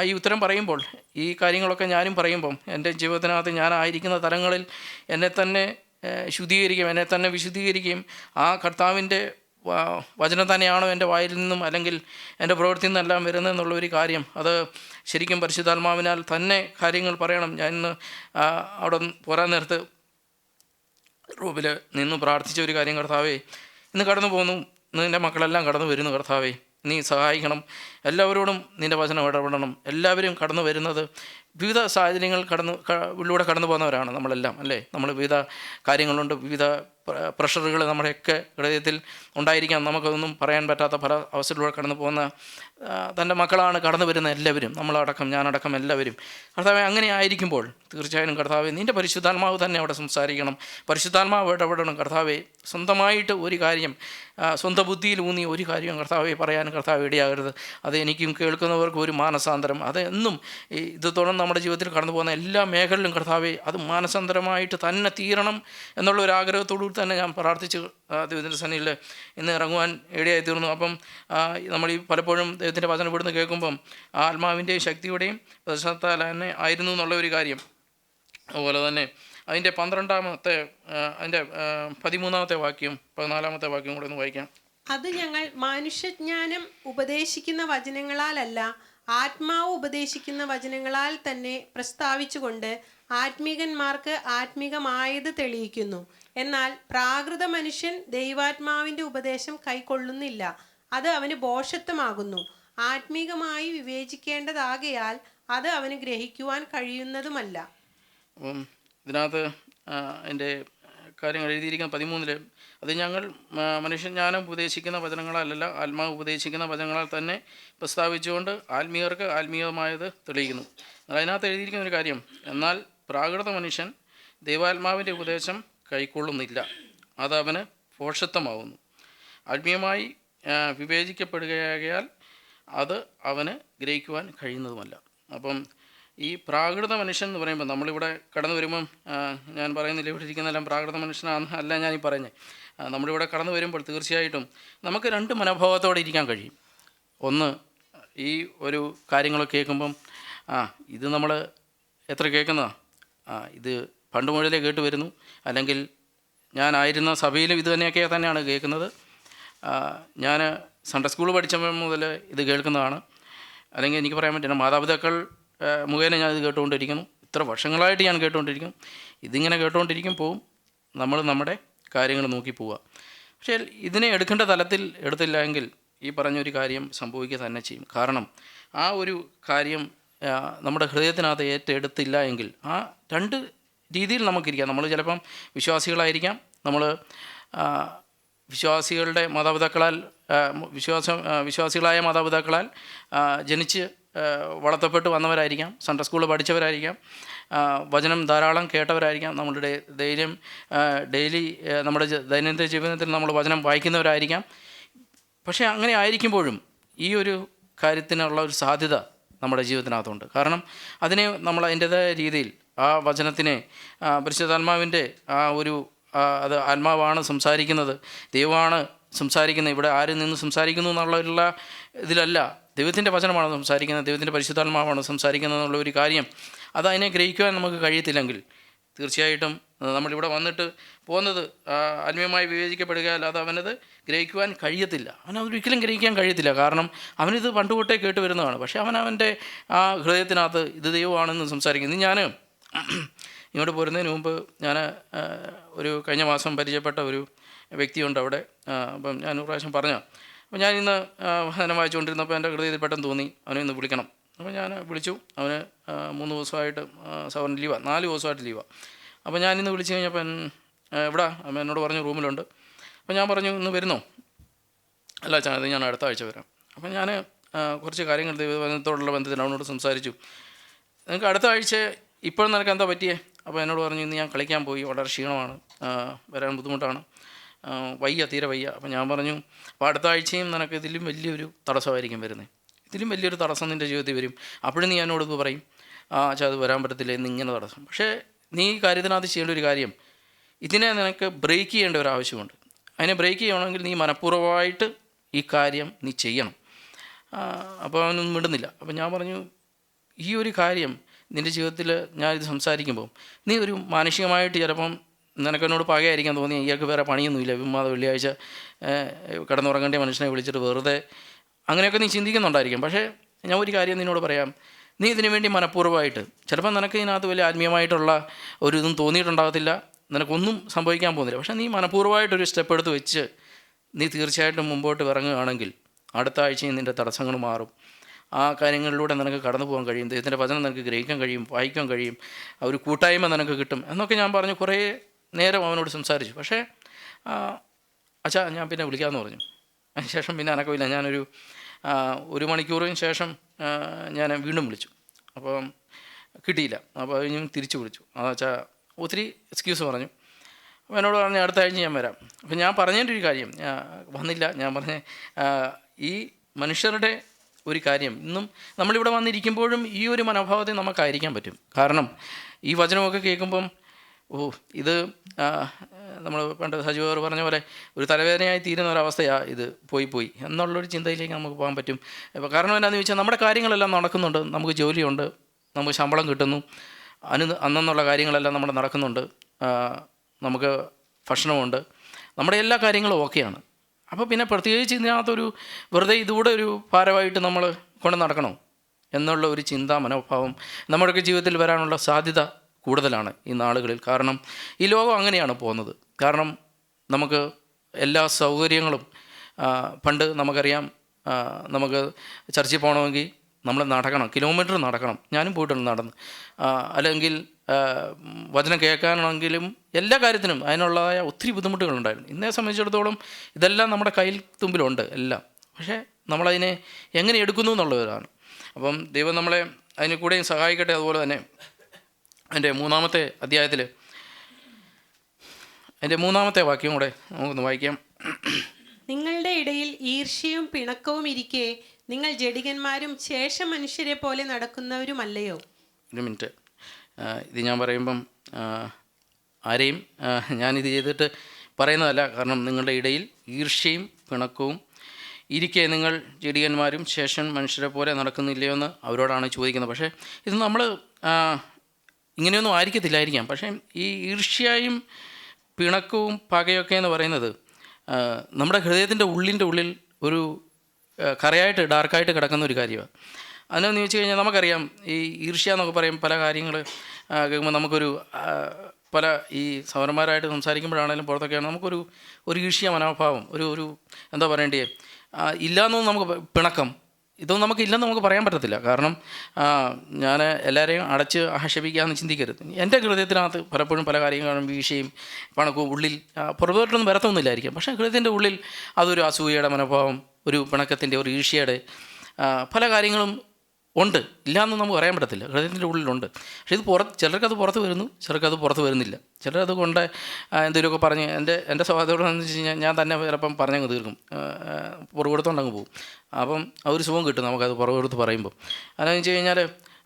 ഈ ഉത്തരം പറയുമ്പോൾ ഈ കാര്യങ്ങളൊക്കെ ഞാനും പറയുമ്പം എൻ്റെ ജീവിതത്തിനകത്ത് ഞാനായിരിക്കുന്ന തലങ്ങളിൽ എന്നെ തന്നെ ശുദ്ധീകരിക്കുകയും എന്നെ തന്നെ വിശുദ്ധീകരിക്കുകയും ആ കർത്താവിൻ്റെ വചനം തന്നെയാണോ എൻ്റെ വായിൽ നിന്നും അല്ലെങ്കിൽ എൻ്റെ പ്രവൃത്തിയിൽ നിന്നെല്ലാം വരുന്നതെന്നുള്ളൊരു കാര്യം, അത് ശരിക്കും പരിശുദ്ധാത്മാവിനാൽ തന്നെ കാര്യങ്ങൾ പറയണം. ഞാൻ ഇന്ന് അവിടെ പോരാൻ നേരത്ത് റൂമിൽ നിന്ന് പ്രാർത്ഥിച്ച ഒരു കാര്യം, കർത്താവേ ഇന്ന് കടന്നു പോകുന്നു, ഇന്ന് എൻ്റെ മക്കളെല്ലാം കടന്നു വരുന്നു, കർത്താവേ നീ സഹായിക്കണം, എല്ലാവരോടും നിൻ്റെ വചനം ഇടപെടണം. എല്ലാവരും കടന്നു വരുന്നത് വിവിധ സാഹചര്യങ്ങൾ ഉള്ളിലൂടെ കടന്നു പോകുന്നവരാണ് നമ്മളെല്ലാം, അല്ലേ? നമ്മൾ വിവിധ കാര്യങ്ങളുണ്ട്, വിവിധ പ്രഷറുകൾ നമ്മുടെയൊക്കെ ഹൃദയത്തിൽ ഉണ്ടായിരിക്കാം. നമുക്കതൊന്നും പറയാൻ പറ്റാത്ത പല അവസരത്തിലൂടെ കടന്നു പോകുന്ന തൻ്റെ മക്കളാണ് കടന്നു വരുന്ന എല്ലാവരും, നമ്മളടക്കം, ഞാനടക്കം എല്ലാവരും. കർത്താവെ അങ്ങനെ ആയിരിക്കുമ്പോൾ തീർച്ചയായും കർത്താവെ നിൻ്റെ പരിശുദ്ധാത്മാവ് തന്നെ അവിടെ സംസാരിക്കണം, പരിശുദ്ധാത്മാവ് ഇടപെടണം. കർത്താവെ സ്വന്തമായിട്ട് ഒരു കാര്യം, സ്വന്തം ബുദ്ധിയിൽ ഊന്നി ഒരു കാര്യം കർത്താവെ പറയാൻ കർത്താവ് ഇടയാകരുത്. അത് എനിക്കും കേൾക്കുന്നവർക്കും ഒരു മാനസാന്തരം, അത് എന്നും ഇത് തുടർന്ന് നമ്മുടെ ജീവിതത്തിൽ കടന്നു പോകുന്ന എല്ലാ മേഖലയിലും കർത്താവെ അത് മാനസാന്തരമായിട്ട് തന്നെ തീരണം എന്നുള്ള ഒരു ആഗ്രഹത്തോടു തന്നെ ഞാൻ പ്രാർത്ഥിച്ച് ദൈവത്തിൻ്റെ സന്നിധിയിൽ ഇന്ന് ഇറങ്ങുവാൻ ഇടയായി തീർന്നു. അപ്പം നമ്മൾ ഈ പലപ്പോഴും ദൈവത്തിൻ്റെ വചനം ഇവിടുന്ന് കേൾക്കുമ്പം ആത്മാവിൻ്റെയും ശക്തിയുടെയും പ്രദർശനത്താൽ തന്നെ ആയിരുന്നു എന്നുള്ള ഒരു കാര്യം. അതുപോലെ തന്നെ അതിൻ്റെ 12-ാമത്തെ അതിൻ്റെ 13-ാമത്തെ വാക്യം 14-ാമത്തെ വാക്യം കൂടെ ഒന്ന് വായിക്കാം. അത് ഞങ്ങൾ മനുഷ്യജ്ഞാനം ഉപദേശിക്കുന്ന വചനങ്ങളാലല്ല, ആത്മാവ് ഉപദേശിക്കുന്ന വചനങ്ങളാൽ തന്നെ പ്രസ്താവിച്ചുകൊണ്ട് ആത്മീകന്മാർക്ക് ആത്മീകമായത് തെളിയിക്കുന്നു. എന്നാൽ പ്രാകൃത മനുഷ്യൻ ദൈവാത്മാവിൻ്റെ ഉപദേശം കൈക്കൊള്ളുന്നില്ല, അത് അവന് ഭോഷത്വമാകുന്നു. ആത്മീകമായി വിവേചിക്കേണ്ടതാകയാൽ അത് അവന് ഗ്രഹിക്കുവാൻ കഴിയുന്നതുമല്ല. അപ്പം ഇതിനകത്ത് എൻ്റെ കാര്യങ്ങൾ എഴുതിയിരിക്കുന്ന 13-ൽ അത് ഞങ്ങൾ മനുഷ്യജ്ഞാനം ഉപദേശിക്കുന്ന വചനങ്ങളാലല്ല, ആത്മാവ് ഉപദേശിക്കുന്ന വചനങ്ങളാൽ തന്നെ പ്രസ്താവിച്ചുകൊണ്ട് ആത്മീയർക്ക് ആത്മീയമായത് തെളിയിക്കുന്നു. അതിനകത്ത് എഴുതിയിരിക്കുന്ന ഒരു കാര്യം, എന്നാൽ പ്രാകൃത മനുഷ്യൻ ദൈവാത്മാവിൻ്റെ ഉപദേശം കൈക്കൊള്ളുന്നില്ല, അത് അവന് ഭോഷത്വമാവുന്നു. ആത്മീയമായി വിവേചിക്കപ്പെടുകയാൽ അത് അവന് ഗ്രഹിക്കുവാൻ കഴിയുന്നതുമല്ല. അപ്പം ഈ പ്രാകൃത മനുഷ്യൻ എന്ന് പറയുമ്പോൾ നമ്മളിവിടെ കടന്നു വരുമ്പം ഞാൻ പറയുന്നില്ല ഇവിടെ ഇരിക്കുന്നതെല്ലാം പ്രാകൃത മനുഷ്യനാണ് അല്ല ഞാനീ പറയുന്നത്. നമ്മളിവിടെ കടന്നു വരുമ്പോൾ തീർച്ചയായിട്ടും നമുക്ക് 2 മനോഭാവത്തോടെ ഇരിക്കാൻ കഴിയും. ഒന്ന്, ഈ ഒരു കാര്യങ്ങളൊക്കെ കേൾക്കുമ്പം ഇത് നമ്മൾ എത്ര കേൾക്കുന്നതാണ്, ഇത് പണ്ട് മുതലേ കേട്ട് വരുന്നു, അല്ലെങ്കിൽ ഞാനായിരുന്ന സഭയിലും ഇത് തന്നെയാണ് കേൾക്കുന്നത്, ഞാൻ സൺഡേ സ്കൂൾ പഠിച്ചപ്പോൾ മുതൽ ഇത് കേൾക്കുന്നതാണ്, അല്ലെങ്കിൽ എനിക്ക് പറയാൻ പറ്റില്ല മാതാപിതാക്കൾ മുഖേന ഞാനിത് കേട്ടുകൊണ്ടിരിക്കുന്നു, ഇത്ര വർഷങ്ങളായിട്ട് ഞാൻ കേട്ടുകൊണ്ടിരിക്കുന്നു. ഇതിങ്ങനെ കേട്ടുകൊണ്ടിരിക്കും പോവും, നമ്മൾ നമ്മുടെ കാര്യങ്ങൾ നോക്കി പോവുക. പക്ഷേ ഇതിനെ എടുക്കേണ്ട തലത്തിൽ എടുത്തില്ല എങ്കിൽ ഈ പറഞ്ഞൊരു കാര്യം സംഭവിക്കുക തന്നെ ചെയ്യും. കാരണം ആ ഒരു കാര്യം നമ്മുടെ ഹൃദയത്തിനകത്ത് ഏറ്റെടുത്തില്ല എങ്കിൽ ആ 2 രീതിയിൽ നമുക്കിരിക്കാം. നമ്മൾ ചിലപ്പം വിശ്വാസികളായിരിക്കാം, നമ്മൾ വിശ്വാസികളുടെ മാതാപിതാക്കളാൽ വിശ്വാസികളായ മാതാപിതാക്കളാൽ ജനിച്ച് വളർത്തപ്പെട്ട് വന്നവരായിരിക്കാം, സൺഡേ സ്കൂളിൽ പഠിച്ചവരായിരിക്കാം, വചനം ധാരാളം കേട്ടവരായിരിക്കാം, നമ്മളുടെ ഡെയിലി നമ്മുടെ ദൈനംദിന ജീവിതത്തിൽ നമ്മൾ വചനം വായിക്കുന്നവരായിരിക്കാം. പക്ഷേ അങ്ങനെ ആയിരിക്കുമ്പോഴും ഈ ഒരു കാര്യത്തിനുള്ള ഒരു സാധ്യത നമ്മുടെ ജീവിതത്തിനകത്തുണ്ട്. കാരണം അതിനെ നമ്മൾ അതിൻ്റേതായ രീതിയിൽ ആ വചനത്തിനെ പരിശുദ്ധാത്മാവിൻ്റെ അത് ആത്മാവാണ് സംസാരിക്കുന്നത്, ദൈവമാണ് സംസാരിക്കുന്നത്, ഇവിടെ ആരിൽ നിന്ന് സംസാരിക്കുന്നു എന്നുള്ള ഇതിലല്ല, ദൈവത്തിൻ്റെ വചനമാണ് സംസാരിക്കുന്നത്, ദൈവത്തിൻ്റെ പരിശുദ്ധാത്മാവാണ് സംസാരിക്കുന്നത് എന്നുള്ള ഒരു കാര്യം അതിനെ ഗ്രഹിക്കുവാൻ നമുക്ക് കഴിയത്തില്ലെങ്കിൽ തീർച്ചയായിട്ടും നമ്മളിവിടെ വന്നിട്ട് പോകുന്നത് ആത്മീയമായി വിവേചിക്കപ്പെടുകയല്ല, അത് അവനത് ഗ്രഹിക്കുവാൻ കഴിയത്തില്ല, അവനതൊരിക്കലും ഗ്രഹിക്കാൻ കഴിയത്തില്ല. കാരണം അവനിത് പണ്ടുതൊട്ടേ കേട്ട് വരുന്നതാണ്. പക്ഷേ അവൻ്റെ ആ ഹൃദയത്തിനകത്ത് ഇത് ദൈവമാണെന്ന് സംസാരിക്കുന്നത്. ഞാൻ ഇങ്ങോട്ട് പോരുന്നതിന് മുമ്പ് ഞാൻ കഴിഞ്ഞ മാസം പരിചയപ്പെട്ട ഒരു വ്യക്തിയുണ്ട് അവിടെ. അപ്പം ഞാൻ ഒരു പ്രാവശ്യം പറഞ്ഞു, അപ്പോൾ ഞാൻ ഇന്ന് വചനം വായിച്ചുകൊണ്ടിരുന്നപ്പോൾ എൻ്റെ ഹൃദയത്തിൽ പെട്ടെന്ന് തോന്നി അവനെ ഇന്ന് വിളിക്കണം. അപ്പോൾ ഞാൻ വിളിച്ചു. അവന് 3 ദിവസമായിട്ട് സവൻ ലീവാണ്, 4 ദിവസമായിട്ട് ലീവാണ്. അപ്പോൾ ഞാൻ ഇന്ന് വിളിച്ചു കഴിഞ്ഞപ്പോൾ എവിടെ അവൻ എന്നോട് പറഞ്ഞു റൂമിലുണ്ട്. അപ്പോൾ ഞാൻ പറഞ്ഞു ഇന്ന് വരുന്നോ? അല്ല അത് ഞാൻ അടുത്ത ആഴ്ച വരാം. അപ്പോൾ ഞാൻ കുറച്ച് കാര്യങ്ങൾ ദൈവവചനത്തോടുള്ള ബന്ധത്തിൽ അവനോട് സംസാരിച്ചു. നിങ്ങൾക്ക് അടുത്ത ആഴ്ച ഇപ്പോഴും നിനക്ക് എന്താ പറ്റിയേ? അപ്പോൾ എന്നോട് പറഞ്ഞു ഇന്ന് ഞാൻ കളിക്കാൻ പോയി, വളരെ ക്ഷീണമാണ്, വരാൻ ബുദ്ധിമുട്ടാണ്, തീരെ വയ്യ. അപ്പോൾ ഞാൻ പറഞ്ഞു അപ്പോൾ അടുത്ത ആഴ്ചയും നിനക്ക് ഇതിലും വലിയൊരു തടസ്സമായിരിക്കും വരുന്നത്, ഇതിലും വലിയൊരു തടസ്സം നിൻ്റെ ജീവിതത്തിൽ വരും. അപ്പോഴും നീ എന്നോട് ഇത് പറയും അത് വരാൻ പറ്റത്തില്ല എന്ന് ഇങ്ങനെ തടസ്സം. പക്ഷേ നീ ഈ കാര്യത്തിനകത്ത് ചെയ്യേണ്ട ഒരു കാര്യം, ഇതിനെ നിനക്ക് ബ്രേക്ക് ചെയ്യേണ്ട ഒരു ആവശ്യമുണ്ട്. അതിനെ ബ്രേക്ക് ചെയ്യണമെങ്കിൽ നീ മനഃപൂർവ്വമായിട്ട് ഈ കാര്യം നീ ചെയ്യണം. അപ്പോൾ അവനൊന്നും വിടുന്നില്ല. അപ്പോൾ ഞാൻ പറഞ്ഞു ഈ ഒരു കാര്യം നിൻ്റെ ജീവിതത്തിൽ ഞാനിത് സംസാരിക്കുമ്പോൾ നീ ഒരു മാനുഷികമായിട്ട് ചിലപ്പം നിനക്കെന്നോട് പകയായിരിക്കാൻ തോന്നി, ഇയാൾക്ക് വേറെ പണിയൊന്നുമില്ല, വിമ്മാത വെള്ളിയാഴ്ച കിടന്നുറങ്ങേണ്ട മനുഷ്യനെ വിളിച്ചിട്ട് വെറുതെ, അങ്ങനെയൊക്കെ നീ ചിന്തിക്കുന്നുണ്ടായിരിക്കും. പക്ഷേ ഞാൻ ഒരു കാര്യം നിന്നോട് പറയാം, നീ ഇതിനു വേണ്ടി മനഃപൂർവ്വമായിട്ട്, ചിലപ്പോൾ നിനക്ക് ഇതിനകത്ത് വലിയ ആത്മീയമായിട്ടുള്ള ഒരു ഇതും തോന്നിയിട്ടുണ്ടാകത്തില്ല, നിനക്കൊന്നും സംഭവിക്കാൻ പോകുന്നില്ല. പക്ഷേ നീ മനഃപൂർവ്വമായിട്ടൊരു സ്റ്റെപ്പ് എടുത്ത് വെച്ച് നീ തീർച്ചയായിട്ടും മുമ്പോട്ട് ഇറങ്ങുകയാണെങ്കിൽ അടുത്ത ആഴ്ചയും നിൻ്റെ തടസ്സങ്ങൾ മാറും. ആ കാര്യങ്ങളിലൂടെ നിനക്ക് കടന്നു പോകാൻ കഴിയും, ദൈവത്തിൻ്റെ വചനം നിനക്ക് ഗ്രഹിക്കാൻ കഴിയും, വായിക്കാൻ കഴിയും, ഒരു കൂട്ടായ്മ നിനക്ക് കിട്ടും എന്നൊക്കെ ഞാൻ പറഞ്ഞു. കുറേ നേരം അവനോട് സംസാരിച്ചു. പക്ഷേ അച്ഛാ ഞാൻ പിന്നെ വിളിക്കാമെന്ന് പറഞ്ഞു. അതിനുശേഷം പിന്നെ അനക്കമില്ല. ഞാനൊരു 1 മണിക്കൂറിന് ശേഷം ഞാൻ വീണ്ടും വിളിച്ചു. അപ്പം കിട്ടിയില്ല. അപ്പോൾ അത് ഞാൻ തിരിച്ചു വിളിച്ചു. അതാച്ചാ ഒത്തിരി എക്സ്ക്യൂസ് പറഞ്ഞു. അപ്പോൾ എന്നോട് പറഞ്ഞു അടുത്ത ആഴ്ച ഞാൻ വരാം. അപ്പോൾ ഞാൻ പറഞ്ഞതിൻ്റെ ഒരു കാര്യം വന്നില്ല. ഞാൻ പറഞ്ഞ ഈ മനുഷ്യരുടെ ഒരു കാര്യം ഇന്നും നമ്മളിവിടെ വന്നിരിക്കുമ്പോഴും ഈ ഒരു മനോഭാവത്തിൽ നമുക്കായിരിക്കാൻ പറ്റും. കാരണം ഈ വചനമൊക്കെ കേൾക്കുമ്പം ഇത് നമ്മൾ പണ്ട് സജീവർ പറഞ്ഞ പോലെ ഒരു തലവേദനയായി തീരുന്ന ഒരവസ്ഥയാണ് ഇത്, പോയി എന്നുള്ളൊരു ചിന്തയിലേക്ക് നമുക്ക് പോകാൻ പറ്റും. കാരണം എന്താണെന്ന് ചോദിച്ചാൽ നമ്മുടെ കാര്യങ്ങളെല്ലാം നടക്കുന്നുണ്ട്, നമുക്ക് ജോലിയുണ്ട്, നമുക്ക് ശമ്പളം കിട്ടുന്നു, അന്നുള്ള കാര്യങ്ങളെല്ലാം നമ്മുടെ നടക്കുന്നുണ്ട്, നമുക്ക് ഭക്ഷണമുണ്ട്, നമ്മുടെ എല്ലാ കാര്യങ്ങളും ഓക്കെയാണ്. അപ്പോൾ പിന്നെ പ്രത്യേകിച്ച് ഇതിനകത്തൊരു വെറുതെ ഇതുകൂടെ ഒരു ഭാരമായിട്ട് നമ്മൾ കൊണ്ട് നടക്കണോ എന്നുള്ള ഒരു ചിന്താ മനോഭാവം നമ്മുടെയൊക്കെ ജീവിതത്തിൽ വരാനുള്ള സാധ്യത കൂടുതലാണ് ഈ നാളുകളിൽ. കാരണം ഈ ലോകം അങ്ങനെയാണ് പോകുന്നത്. കാരണം നമുക്ക് എല്ലാ സൗകര്യങ്ങളും പണ്ട് നമുക്കറിയാം, നമുക്ക് ചർച്ചിൽ പോകണമെങ്കിൽ നമ്മൾ നടക്കണം, കിലോമീറ്റർ നടക്കണം. ഞാനും പോയിട്ടുണ്ട് നടന്ന്. അല്ലെങ്കിൽ വചനം കേൾക്കാനാണെങ്കിലും എല്ലാ കാര്യത്തിനും അതിനുള്ളതായ ഒത്തിരി ബുദ്ധിമുട്ടുകളുണ്ടായിരുന്നു. ഇന്നേ സംബന്ധിച്ചിടത്തോളം ഇതെല്ലാം നമ്മുടെ കയ്യിൽ തുമ്പിലുണ്ട് എല്ലാം. പക്ഷേ നമ്മളതിനെ എങ്ങനെ എടുക്കുന്നു എന്നുള്ളതാണ്. അപ്പം ദൈവം നമ്മളെ അതിന് കൂടെയും സഹായിക്കട്ടെ. അതുപോലെ തന്നെ എൻ്റെ 3-ാമത്തെ അധ്യായത്തിൽ എൻ്റെ 3-ാമത്തെ വാക്യം കൂടെ നമുക്കൊന്ന് വായിക്കാം. നിങ്ങളുടെ ഇടയിൽ ഈർഷ്യയും പിണക്കവും ഇരിക്കെ നിങ്ങൾ ജഡികന്മാരും ശേഷം മനുഷ്യരെ പോലെ നടക്കുന്നവരുമല്ലയോ? ഒരു മിനിറ്റ്, ഇത് ഞാൻ പറയുമ്പം ആരെയും ഞാനിത് ചെയ്തിട്ട് പറയുന്നതല്ല. കാരണം നിങ്ങളുടെ ഇടയിൽ ഈർഷ്യയും പിണക്കവും ഇരിക്കെ നിങ്ങൾ ജഡികന്മാരും ശേഷം മനുഷ്യരെ പോലെ നടക്കുന്നില്ലയോ എന്ന് അവരോടാണ് ചോദിക്കുന്നത്. പക്ഷേ ഇത് നമ്മൾ ഇങ്ങനെയൊന്നും ആയിരിക്കത്തില്ലായിരിക്കാം. പക്ഷേ ഈ ഈർഷ്യയും പിണക്കവും പകയൊക്കെ എന്ന് പറയുന്നത് നമ്മുടെ ഹൃദയത്തിൻ്റെ ഉള്ളിൽ ഒരു കറയായിട്ട് ഡാർക്കായിട്ട് കിടക്കുന്ന ഒരു കാര്യമാണ്. അതിനെന്ന് ചോദിച്ചു കഴിഞ്ഞാൽ നമുക്കറിയാം, ഈ ഈർഷ്യ എന്നൊക്കെ പറയും പല കാര്യങ്ങൾ കേൾക്കുമ്പോൾ നമുക്കൊരു പല ഈ സൗരന്മാരായിട്ട് സംസാരിക്കുമ്പോഴാണെങ്കിലും പുറത്തൊക്കെയാണ് നമുക്കൊരു ഈർഷ്യ മനോഭാവം, ഒരു എന്താ പറയേണ്ടേ, ഇല്ലയെന്നും നമുക്ക് പിണക്കം, ഇതൊന്നും നമുക്കില്ലെന്ന് നമുക്ക് പറയാൻ പറ്റത്തില്ല. കാരണം ഞാൻ എല്ലാവരെയും അടച്ച് ആക്ഷേപിക്കാമെന്ന് ചിന്തിക്കരുത്. എൻ്റെ ഹൃദയത്തിനകത്ത് പലപ്പോഴും പല കാര്യങ്ങളും വീഴ്ചയും പണക്കവും ഉള്ളിൽ പുറത്തോട്ടൊന്നും വരത്തൊന്നുമില്ലായിരിക്കും. പക്ഷേ ഹൃദയത്തിൻ്റെ ഉള്ളിൽ അതൊരു അസൂയയുടെ മനോഭാവം, ഒരു പിണക്കത്തിൻ്റെ, ഒരു ഈർഷ്യയുടെ പല കാര്യങ്ങളും ഉണ്ട്. ഇല്ലയെന്ന് നമുക്ക് പറയാൻ പറ്റത്തില്ല, ഹൃദയത്തിൻ്റെ ഉള്ളിലുണ്ട്. പക്ഷേ ഇത് ചിലർക്കത് പുറത്ത് വരുന്നു, ചിലർക്കത് പുറത്ത് വരുന്നില്ല. ചിലരത് കൊണ്ട് എന്തെങ്കിലുമൊക്കെ പറഞ്ഞ് എൻ്റെ സ്വഭാവത്തോട് എന്ന് വെച്ച് കഴിഞ്ഞാൽ ഞാൻ തന്നെ ചിലപ്പം പറഞ്ഞങ്ങ് തീർക്കും, പുറകെടുത്തോണ്ടങ്ങ് പോകും. അപ്പം ആ ഒരു സുഖം കിട്ടും നമുക്കത് പുറകെടുത്ത് പറയുമ്പോൾ. അതെന്ന് വെച്ച് കഴിഞ്ഞാൽ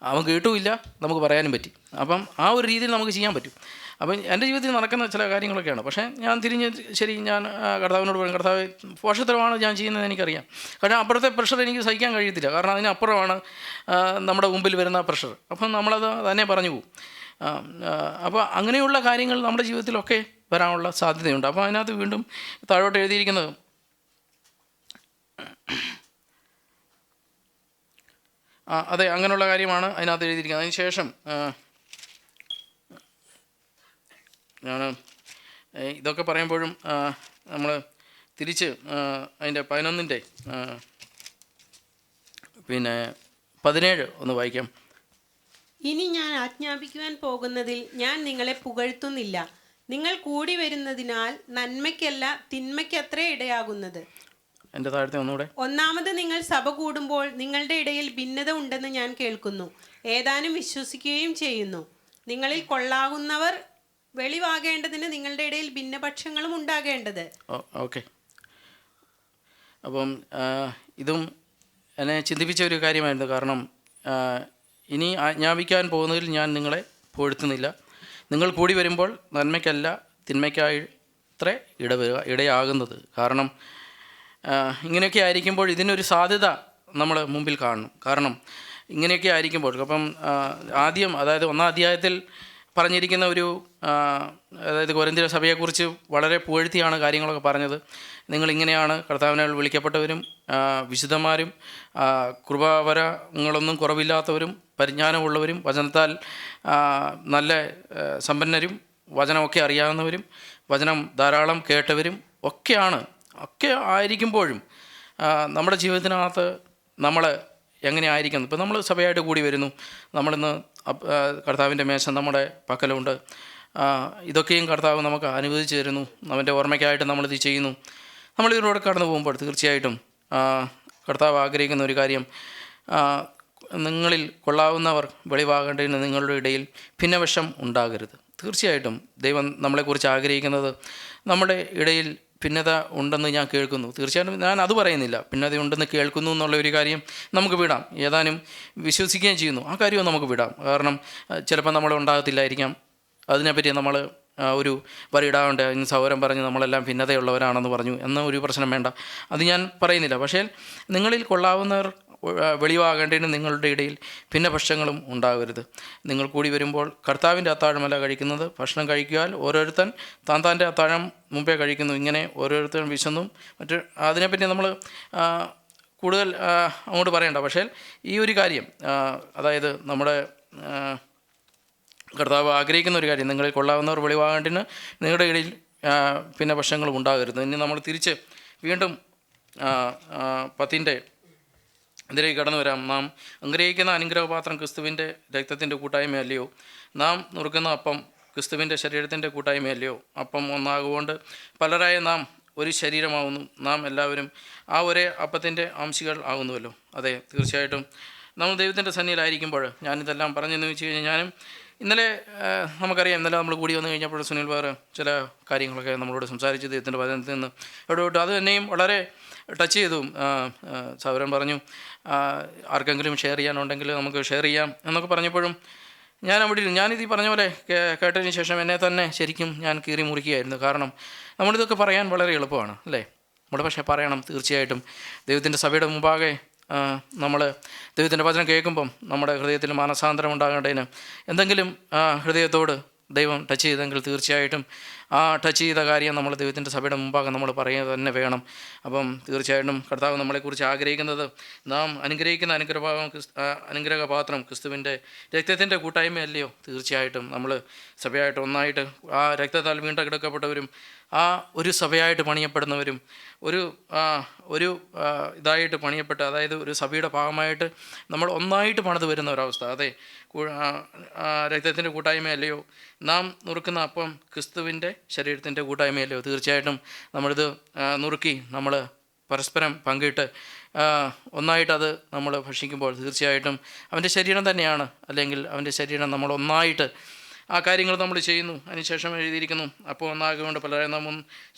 അവൻ കേട്ടുമില്ല, നമുക്ക് പറയാനും പറ്റി. അപ്പം ആ ഒരു രീതിയിൽ നമുക്ക് ചെയ്യാൻ പറ്റും. അപ്പം എൻ്റെ ജീവിതത്തിൽ നടക്കുന്ന ചില കാര്യങ്ങളൊക്കെയാണ്. പക്ഷേ ഞാൻ തിരിഞ്ഞ് ശരി, ഞാൻ കർത്താവിനോട് പറയും, കർത്താവ് പോഷത്രമാണ് ഞാൻ ചെയ്യുന്നത് എനിക്കറിയാം. കാരണം അപ്പുറത്തെ പ്രഷർ എനിക്ക് സഹിക്കാൻ കഴിയത്തില്ല. കാരണം അതിനപ്പുറമാണ് നമ്മുടെ മുമ്പിൽ വരുന്ന പ്രഷർ. അപ്പം നമ്മളത് തന്നെ പറഞ്ഞു പോകും. അപ്പോൾ അങ്ങനെയുള്ള കാര്യങ്ങൾ നമ്മുടെ ജീവിതത്തിലൊക്കെ വരാനുള്ള സാധ്യതയുണ്ട്. അപ്പോൾ അതിനകത്ത് വീണ്ടും താഴോട്ട് എഴുതിയിരിക്കുന്നത് അതെ, അങ്ങനെയുള്ള കാര്യമാണ് അതിനകത്ത് എഴുതിയിരിക്കുന്നത്. അതിന് ശേഷം ഞാൻ ഇതൊക്കെ പറയുമ്പോഴും നമ്മൾ തിരിച്ച് അതിൻ്റെ 11-ൻ്റെ 17 ഒന്ന് വായിക്കാം. ഇനി ഞാൻ ആജ്ഞാപിക്കുവാൻ പോകുന്നതിൽ ഞാൻ നിങ്ങളെ പുകഴ്ത്തുന്നില്ല. നിങ്ങൾ കൂടി വരുന്നതിനാൽ നന്മയ്ക്കല്ല തിന്മയ്ക്കത്രേ ഇടയാകുന്നത്. എൻ്റെ താഴത്തെ ഒന്നുകൂടെ. ഒന്നാമത് നിങ്ങൾ സഭ കൂടുമ്പോൾ നിങ്ങളുടെ ഇടയിൽ ഭിന്നത ഉണ്ടെന്ന് ഞാൻ കേൾക്കുന്നു. ഏതാനും വിശ്വസിക്കുകയും ചെയ്യുന്നു. നിങ്ങളിൽ കൊള്ളാകുന്നവർ വെളിവാകേണ്ടതിന് നിങ്ങളുടെ ഇടയിൽ ഭിന്നപക്ഷങ്ങളും ഉണ്ടാകേണ്ടത്. ഓക്കെ. അപ്പം ഇതും എന്നെ ചിന്തിപ്പിച്ച ഒരു കാര്യമായിരുന്നു. കാരണം ഇനി ആജ്ഞാപിക്കാൻ പോകുന്നതിൽ ഞാൻ നിങ്ങളെ പുകഴ്ത്തുന്നില്ല. നിങ്ങൾ കൂടി വരുമ്പോൾ നന്മയ്ക്കല്ല തിന്മയ്ക്കായിത്രേ ഇടയാകുന്നത്. കാരണം ഇങ്ങനെയൊക്കെ ആയിരിക്കുമ്പോൾ ഇതിനൊരു സാധ്യത നമ്മൾ മുമ്പിൽ കാണണം. കാരണം ഇങ്ങനെയൊക്കെ ആയിരിക്കുമ്പോൾ അപ്പം ആദ്യം, അതായത് 1-ാം അധ്യായത്തിൽ പറഞ്ഞിരിക്കുന്ന ഒരു അതായത് കൊരിന്ത്യർ സഭയെക്കുറിച്ച് വളരെ പുകഴ്ത്തിയാണ് കാര്യങ്ങളൊക്കെ പറഞ്ഞത്. നിങ്ങളിങ്ങനെയാണ് കർത്താവിനാൽ വിളിക്കപ്പെട്ടവരും വിശുദ്ധന്മാരും കൃപാവരങ്ങളൊന്നും കുറവില്ലാത്തവരും പരിജ്ഞാനമുള്ളവരും വചനത്താൽ നല്ല സമ്പന്നരും വചനമൊക്കെ അറിയാവുന്നവരും വചനം ധാരാളം കേട്ടവരും ഒക്കെ ആയിരിക്കുമ്പോഴും നമ്മുടെ ജീവിതത്തിനകത്ത് നമ്മൾ എങ്ങനെ ആയിരിക്കുന്നു. ഇപ്പോൾ നമ്മൾ സഭയായിട്ട് കൂടി വരുന്നു, നമ്മളിന്ന് കർത്താവിൻ്റെ മേശ നമ്മുടെ പക്കലുണ്ട്, ഇതൊക്കെയും കർത്താവ് നമുക്ക് അനുവദിച്ചു തരുന്നു, അവൻ്റെ ഓർമ്മയ്ക്കായിട്ട് നമ്മളിത് ചെയ്യുന്നു. നമ്മളിതിലൂടെ കടന്നു പോകുമ്പോൾ തീർച്ചയായിട്ടും കർത്താവ് ആഗ്രഹിക്കുന്ന ഒരു കാര്യം, നിങ്ങളിൽ കൊള്ളാവുന്നവർ വെളിവാകേണ്ടതിന് നിങ്ങളുടെ ഇടയിൽ ഭിന്നവശം ഉണ്ടാകരുത്. തീർച്ചയായിട്ടും ദൈവം നമ്മളെക്കുറിച്ച് ആഗ്രഹിക്കുന്നത് നമ്മുടെ ഇടയിൽ ഭിന്നത ഉണ്ടെന്ന് ഞാൻ കേൾക്കുന്നു. തീർച്ചയായിട്ടും ഞാൻ അത് പറയുന്നില്ല, ഭിന്നതയുണ്ടെന്ന് കേൾക്കുന്നു എന്നുള്ള ഒരു കാര്യം നമുക്ക് വിടാം. ഏതാനും വിശ്വസിക്കുകയും ചെയ്യുന്നു, ആ കാര്യവും നമുക്ക് വിടാം. കാരണം ചിലപ്പോൾ നമ്മൾ ഉണ്ടാകത്തില്ലായിരിക്കാം. അതിനെപ്പറ്റി നമ്മൾ ഒരു വരിയിടാണ്ട് ഇന്ന് സൗരം പറഞ്ഞ് നമ്മളെല്ലാം ഭിന്നതയുള്ളവരാണെന്ന് പറഞ്ഞു എന്ന ഒരു പ്രശ്നം വേണ്ട, അത് ഞാൻ പറയുന്നില്ല. പക്ഷേ നിങ്ങളിൽ കൊള്ളാവുന്നവർ വെളിവാകേണ്ടതിന് നിങ്ങളുടെ ഇടയിൽ ഭിന്നപക്ഷങ്ങളും ഉണ്ടാകരുത്. നിങ്ങൾ കൂടി വരുമ്പോൾ കർത്താവിൻ്റെ അത്താഴമല്ല കഴിക്കുന്നത്, ഭക്ഷണം കഴിക്കുവാൻ ഓരോരുത്തൻ താൻ്റെ അത്താഴം മുമ്പേ കഴിക്കുന്നു. ഇങ്ങനെ ഓരോരുത്തരും വിശന്നും മറ്റ് അതിനെപ്പറ്റി നമ്മൾ കൂടുതൽ അങ്ങോട്ട് പറയണ്ട. പക്ഷേ ഈ ഒരു കാര്യം, അതായത് നമ്മുടെ കർത്താവ് ആഗ്രഹിക്കുന്ന ഒരു കാര്യം, നിങ്ങളിൽ കൊള്ളാവുന്നവർ വെളിവാകേണ്ടതിന് നിങ്ങളുടെ ഇടയിൽ ഭിന്നപക്ഷങ്ങളും ഉണ്ടാകരുത്. ഇനി നമ്മൾ തിരിച്ച് വീണ്ടും 10 ഇതിലേക്ക് കടന്നു വരാം. നാം അനുഗ്രഹിക്കുന്ന അനുഗ്രഹപാത്രം ക്രിസ്തുവിൻ്റെ രക്തത്തിൻ്റെ കൂട്ടായ്മയല്ലയോ? നാം നുറുക്കുന്ന അപ്പം ക്രിസ്തുവിൻ്റെ ശരീരത്തിൻ്റെ കൂട്ടായ്മയല്ലയോ? അപ്പം ഒന്നാകുകൊണ്ട് പലരായ നാം ഒരു ശരീരമാവുന്നു, നാം എല്ലാവരും ആ ഒരേ അപ്പത്തിൻ്റെ അംശികൾ ആകുന്നുവല്ലോ. അതെ, തീർച്ചയായിട്ടും നമ്മൾ ദൈവത്തിൻ്റെ സന്നിധിയിലായിരിക്കുമ്പോൾ, ഞാനിതെല്ലാം പറഞ്ഞെന്ന് വെച്ച് കഴിഞ്ഞാൽ, ഞാനും ഇന്നലെ നമുക്കറിയാം, ഇന്നലെ നമ്മൾ കൂടി വന്നു കഴിഞ്ഞപ്പോൾ സുനിൽ വേറെ ചില കാര്യങ്ങളൊക്കെ നമ്മളോട് സംസാരിച്ച് ദൈവത്തിൻ്റെ വചനത്തിൽ നിന്ന് ഇടപെട്ടു. അത് തന്നെയും വളരെ ടച്ച് ചെയ്തു. സൗരൻ പറഞ്ഞു ആർക്കെങ്കിലും ഷെയർ ചെയ്യാനുണ്ടെങ്കിൽ നമുക്ക് ഷെയർ ചെയ്യാം എന്നൊക്കെ പറഞ്ഞപ്പോഴും ഞാനിത് ഈ പറഞ്ഞ പോലെ കേട്ടതിന് ശേഷം എന്നെ തന്നെ ശരിക്കും ഞാൻ കീറി മുറിക്കുകയായിരുന്നു. കാരണം നമ്മളിതൊക്കെ പറയാൻ വളരെ എളുപ്പമാണ് അല്ലേ, നമ്മൾ പക്ഷേ പറയണം. തീർച്ചയായിട്ടും ദൈവത്തിൻ്റെ സഭയുടെ മുമ്പാകെ നമ്മൾ ദൈവത്തിൻ്റെ വചനം കേൾക്കുമ്പം നമ്മുടെ ഹൃദയത്തിൽ മാനസാന്തരം ഉണ്ടാകേണ്ടതിന് എന്തെങ്കിലും ഹൃദയത്തോട് ദൈവം ടച്ച് ചെയ്തെങ്കിൽ തീർച്ചയായിട്ടും ആ ടച്ച് ചെയ്ത കാര്യം നമ്മൾ ദൈവത്തിൻ്റെ സഭയുടെ മുമ്പാകെ നമ്മൾ പറയുക തന്നെ വേണം. അപ്പം തീർച്ചയായിട്ടും കർത്താവ് നമ്മളെക്കുറിച്ച് ആഗ്രഹിക്കുന്നത്, നാം അനുഗ്രഹിക്കുന്ന അനുഗ്രഹപാത്രം ക്രിസ്തുവിൻ്റെ രക്തത്തിൻ്റെ കൂട്ടായ്മയല്ലയോ? തീർച്ചയായിട്ടും നമ്മൾ സഭയായിട്ട് ഒന്നായിട്ട് ആ രക്തത്താൽ വീണ്ടെടുക്കപ്പെട്ടവരും ആ ഒരു സഭയായിട്ട് പണിയപ്പെടുന്നവരും ഒരു ഇതായിട്ട് പണിയപ്പെട്ട്, അതായത് ഒരു സഭയുടെ ഭാഗമായിട്ട് നമ്മൾ ഒന്നായിട്ട് പണിത് വരുന്ന ഒരവസ്ഥ. അതെ, രക്തത്തിൻ്റെ കൂട്ടായ്മയല്ലയോ? നാം നുറുക്കുന്ന അപ്പം ക്രിസ്തുവിൻ്റെ ശരീരത്തിൻ്റെ കൂട്ടായ്മയല്ലയോ? തീർച്ചയായിട്ടും നമ്മളിത് നുറുക്കി നമ്മൾ പരസ്പരം പങ്കിട്ട് ഒന്നായിട്ടത് നമ്മൾ ഭക്ഷിക്കുമ്പോൾ തീർച്ചയായിട്ടും അവൻ്റെ ശരീരം തന്നെയാണ്, അല്ലെങ്കിൽ അവൻ്റെ ശരീരം നമ്മൾ ഒന്നായിട്ട് ആ കാര്യങ്ങൾ നമ്മൾ ചെയ്യുന്നു. അതിനുശേഷം എഴുതിയിരിക്കുന്നു, അപ്പോൾ ഒന്നാകൊണ്ട് പലരെ നാം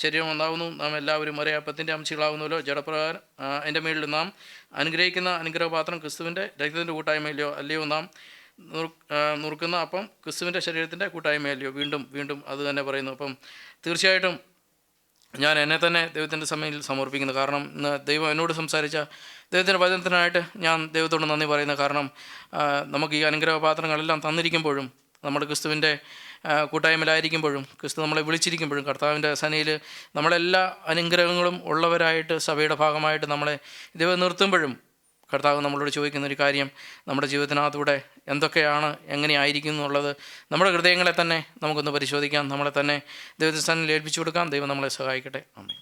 ശരീരം ഒന്നാകുന്നു, നാം എല്ലാവരും ഒരേ അപ്പത്തിൻ്റെ അംശങ്ങളാകുന്നല്ലോ. ജഡപ്രകാരം അതിൻ്റെ മേളിൽ നാം അനുഗ്രഹിക്കുന്ന അനുഗ്രഹപാത്രം ക്രിസ്തുവിൻ്റെ രക്തത്തിൻ്റെ കൂട്ടായ്മയല്ലയോ? അല്ലയോ? നാം നുറുക്കുന്ന അപ്പം ക്രിസ്തുവിൻ്റെ ശരീരത്തിൻ്റെ കൂട്ടായ്മയല്ലയോ? വീണ്ടും അത് തന്നെ പറയുന്നു. അപ്പം തീർച്ചയായിട്ടും ഞാൻ എന്നെ തന്നെ ദൈവത്തിൻ്റെ സഭയിൽ സമർപ്പിക്കുന്നു. കാരണം ഇന്ന് ദൈവം എന്നോട് സംസാരിച്ച ദൈവത്തിൻ്റെ വചനത്തിനായിട്ട് ഞാൻ ദൈവത്തോട് നന്ദി പറയുന്നു. കാരണം നമുക്ക് ഈ അനുഗ്രഹപാത്രങ്ങളെല്ലാം തന്നിരിക്കുമ്പോഴും, നമ്മുടെ ക്രിസ്തുവിൻ്റെ കൂട്ടായ്മയിലായിരിക്കുമ്പോഴും, ക്രിസ്തു നമ്മളെ വിളിച്ചിരിക്കുമ്പോഴും, കർത്താവിൻ്റെ സന്നിധിയിൽ നമ്മളെല്ലാ അനുഗ്രഹങ്ങളും ഉള്ളവരായിട്ട് സഭയുടെ ഭാഗമായിട്ട് നമ്മളെ ദൈവം നിർത്തുമ്പോഴും, കർത്താവ് നമ്മളോട് ചോദിക്കുന്ന ഒരു കാര്യം, നമ്മുടെ ജീവിതത്തിനകത്തൂടെ എന്തൊക്കെയാണ്, എങ്ങനെയായിരിക്കും എന്നുള്ളത് നമ്മുടെ ഹൃദയങ്ങളെ തന്നെ നമുക്കൊന്ന് പരിശോധിക്കാം, നമ്മളെ തന്നെ ദൈവത്തിൻ്റെ സന്നിധിയിൽ ഏൽപ്പിച്ചു കൊടുക്കാം. ദൈവം നമ്മളെ സഹായിക്കട്ടെ. ആമേൻ.